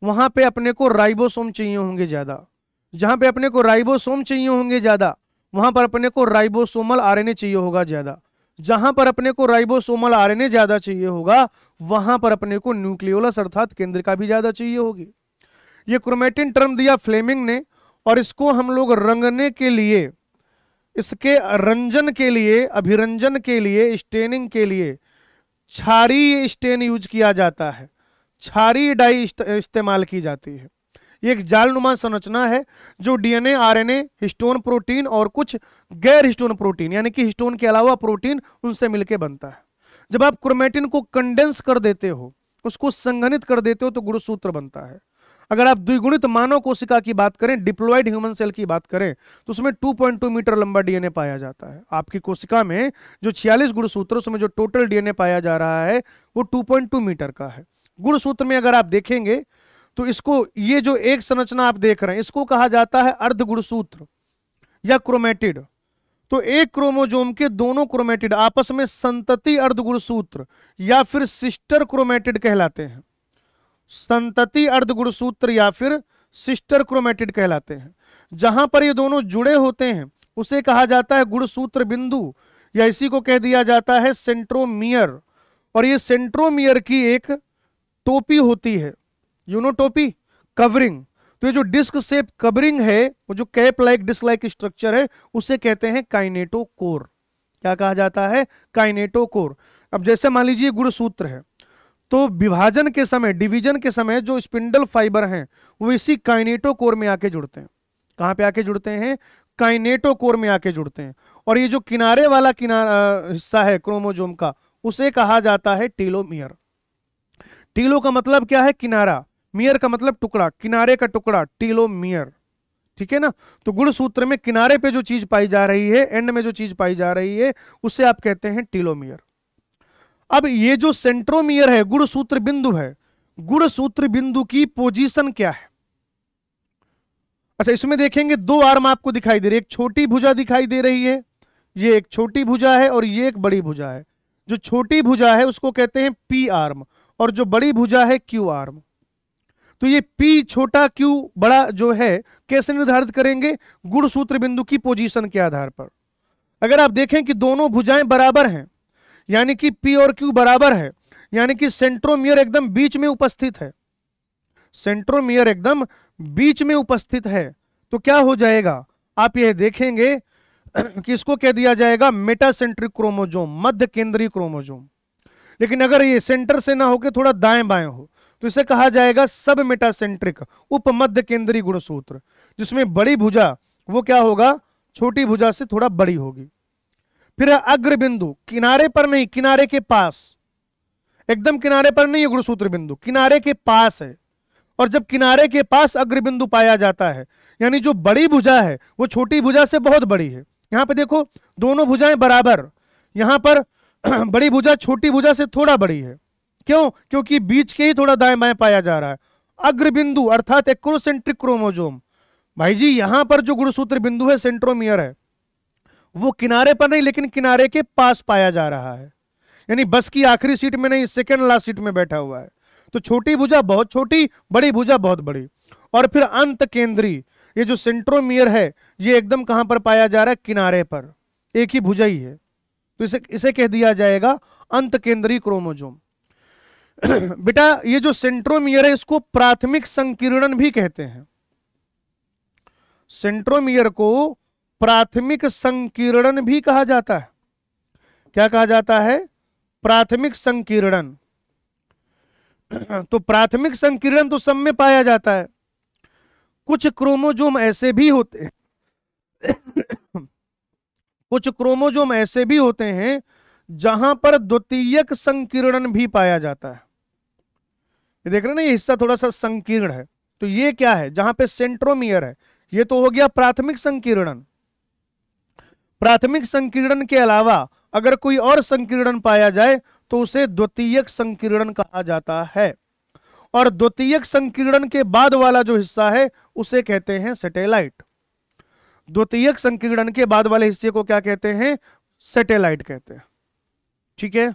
वहां पे अपने को राइबोसोम चाहिए होंगे ज्यादा। जहां पे अपने को राइबोसोम चाहिए होंगे ज्यादा, वहां पर अपने को राइबोसोमल आरएनए चाहिए होगा ज्यादा। जहां पर अपने को राइबोसोमल आरएनए ज्यादा चाहिए होगा, वहां पर अपने को न्यूक्लियोलस अर्थात केंद्रिका भी ज्यादा चाहिए होगी। ये क्रोमैटिन टर्म दिया फ्लेमिंग ने, और इसको हम लोग रंगने के लिए, इसके रंजन के लिए, अभिरंजन के लिए, स्टेनिंग के लिए क्षारीय स्टेन यूज किया जाता है। क्षारीय डाई इस्तेमाल की जाती है। ये एक जालनुमा संरचना है जो डीएनए, आरएनए, हिस्टोन प्रोटीन और कुछ गैर हिस्टोन प्रोटीन, यानी कि हिस्टोन के अलावा प्रोटीन, उनसे मिलकर बनता है। जब आप क्रोमैटिन को कंडेंस कर देते हो, उसको संघनित कर देते हो, तो गुणसूत्र बनता है। अगर आप द्विगुणित मानव कोशिका की बात करें, डिप्लॉयड ह्यूमन सेल की बात करें, तो उसमें 2.2 मीटर लंबा डीएनए पाया जाता है। आपकी कोशिका में जो 46 गुणसूत्र, उसमें जो टोटल डीएनए पाया जा रहा है वो 2.2 मीटर का है। गुणसूत्र में अगर आप देखेंगे तो इसको, ये जो एक संरचना आप देख रहे हैं, इसको कहा जाता है अर्ध गुणसूत्र या क्रोमैटिड। तो एक क्रोमोजोम के दोनों क्रोमैटिड आपस में संतति अर्ध गुणसूत्र या फिर सिस्टर क्रोमैटिड कहलाते हैं। संतति अर्ध गुणसूत्र या फिर सिस्टर क्रोमैटिड कहलाते हैं। जहां पर ये दोनों जुड़े होते हैं उसे कहा जाता है गुणसूत्र बिंदु, या इसी को कह दिया जाता है सेंट्रोमियर। और ये सेंट्रोमियर की एक टोपी होती है, यूनोटोपी, कवरिंग। तो ये जो डिस्क शेप कवरिंग है, वो जो cap like disc like structure है, उसे कहते हैं काइनेटोकोर। क्या कहा जाता है, काइनेटोकोर। अब जैसे मान लीजिए गुणसूत्र है, तो विभाजन के समय, डिवीजन के समय जो स्पिंडल फाइबर हैं वो इसी काइनेटोकोर में आके जुड़ते हैं। कहां पे आके जुड़ते हैं, काइनेटोकोर में आके जुड़ते हैं। और ये जो किनारे वाला हिस्सा है क्रोमोजोम का, उसे कहा जाता है टीलोमियर। टीलो का मतलब क्या है, किनारा, मियर का मतलब टुकड़ा, किनारे का टुकड़ा, टीलोमियर। ठीक है ना। तो गुणसूत्र में किनारे पे जो चीज पाई जा रही है, एंड में जो चीज पाई जा रही है, उसे आप कहते हैं टीलोमियर। अब ये जो सेंट्रोमियर है, गुणसूत्र बिंदु है, गुणसूत्र बिंदु की पोजीशन क्या है। अच्छा, इसमें देखेंगे 2 आर्म आपको दिखाई दे रही है। एक छोटी भुजा दिखाई दे रही है, ये एक छोटी भुजा है और ये एक बड़ी भुजा है। जो छोटी भुजा है उसको कहते हैं पी आर्म, और जो बड़ी भुजा है क्यू आर्म। तो ये पी छोटा, क्यू बड़ा जो है, कैसे निर्धारित करेंगे, गुणसूत्र बिंदु की पोजीशन के आधार पर। अगर आप देखें कि दोनों भुजाएं बराबर हैं, यानी कि पी और क्यू बराबर है, यानी कि सेंट्रोमियर एकदम बीच में उपस्थित है, सेंट्रोमियर एकदम बीच में उपस्थित है, तो क्या हो जाएगा, आप यह देखेंगे कि इसको कह दिया जाएगा मेटासेंट्रिक क्रोमोजोम, मध्य केंद्रीय क्रोमोजोम। लेकिन अगर ये सेंटर से ना होकर थोड़ा दाएं बाएं हो, तो इसे कहा जाएगा सब मेटासेंट्रिक उपमध्य केंद्रीय गुणसूत्र, जिसमें बड़ी भुजा वो क्या होगा, छोटी भुजा से थोड़ा बड़ी होगी। फिर है अग्र बिंदु, किनारे पर नहीं, किनारे के पास, एकदम किनारे पर नहीं है गुणसूत्र बिंदु, किनारे के पास है। और जब किनारे के पास अग्र बिंदु पाया जाता है, यानी जो बड़ी भुजा है वो छोटी भुजा से बहुत बड़ी है। यहां पे देखो दोनों भुजाएं बराबर, यहां पर बड़ी भुजा छोटी भुजा से थोड़ा बड़ी है। क्यों? क्योंकि बीच के ही थोड़ा दाएं बाएं पाया जा रहा है। अग्र बिंदु अर्थात एक्रोसेंट्रिक क्रोमोजोम, भाई जी यहां पर जो गुणसूत्र बिंदु है सेंट्रोमियर है, वो किनारे पर नहीं लेकिन किनारे के पास पाया जा रहा है, यानी बस की आखिरी सीट में नहीं, सेकंड लास्ट सीट में बैठा हुआ है। तो छोटी भुजा बहुत छोटी, बड़ी भुजा बहुत बड़ी। और फिर अंत केंद्रीय, ये जो सेंट्रोमियर है ये एकदम कहां पर पाया जा रहा है, किनारे पर, एक ही भुजा ही है, तो इसे कह दिया जाएगा अंत केंद्रीय क्रोमोजोम। बेटा ये जो सेंट्रोमियर है इसको प्राथमिक संकीर्णन भी कहते हैं। सेंट्रोमियर को प्राथमिक संकीर्णन भी कहा जाता है। क्या कहा जाता है? प्राथमिक संकीर्णन। तो प्राथमिक संकीर्णन तो सब में पाया जाता है। कुछ क्रोमोजोम ऐसे भी होते हैं कुछ क्रोमोजोम ऐसे भी होते हैं जहां पर द्वितीयक संकीर्णन भी पाया जाता है। ये देख रहे हैं ना, ये हिस्सा थोड़ा सा संकीर्ण है। तो ये क्या है? जहां पे सेंट्रोमियर है, ये तो हो गया प्राथमिक संकीर्णन। प्राथमिक संकीर्णन के अलावा अगर कोई और संकीर्णन पाया जाए तो उसे द्वितीयक संकीर्णन कहा जाता है। और द्वितीयक संकीर्णन के बाद वाला जो हिस्सा है उसे कहते हैं सैटेलाइट। द्वितीयक संकीर्णन के बाद वाले हिस्से को क्या कहते हैं? सैटेलाइट कहते हैं। ठीक है,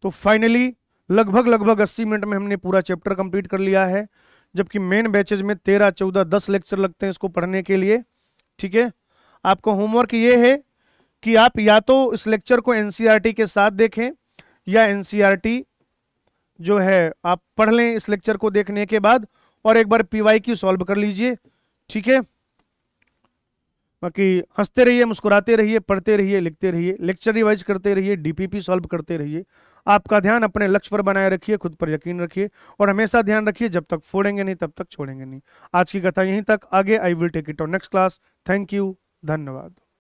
तो फाइनली लगभग 80 मिनट में हमने पूरा चैप्टर कंप्लीट कर लिया है, जबकि मेन बैचेज में 13, 14, 10 लेक्चर लगते हैं इसको पढ़ने के लिए। ठीक है, आपका होमवर्क ये है कि आप या तो इस लेक्चर को एनसीईआरटी के साथ देखें या एनसीईआरटी जो है आप पढ़ लें इस लेक्चर को देखने के बाद, और एक बार पीवाईक्यू सॉल्व कर लीजिए। ठीक है, बाकी हंसते रहिए, मुस्कुराते रहिए, पढ़ते रहिए, लिखते रहिए, लेक्चर रिवाइज करते रहिए, डीपीपी सॉल्व करते रहिए। आपका ध्यान अपने लक्ष्य पर बनाए रखिए, खुद पर यकीन रखिए, और हमेशा ध्यान रखिए जब तक फोड़ेंगे नहीं तब तक छोड़ेंगे नहीं। आज की कथा यहीं तक, आगे I will take it on next class. Thank you, धन्यवाद।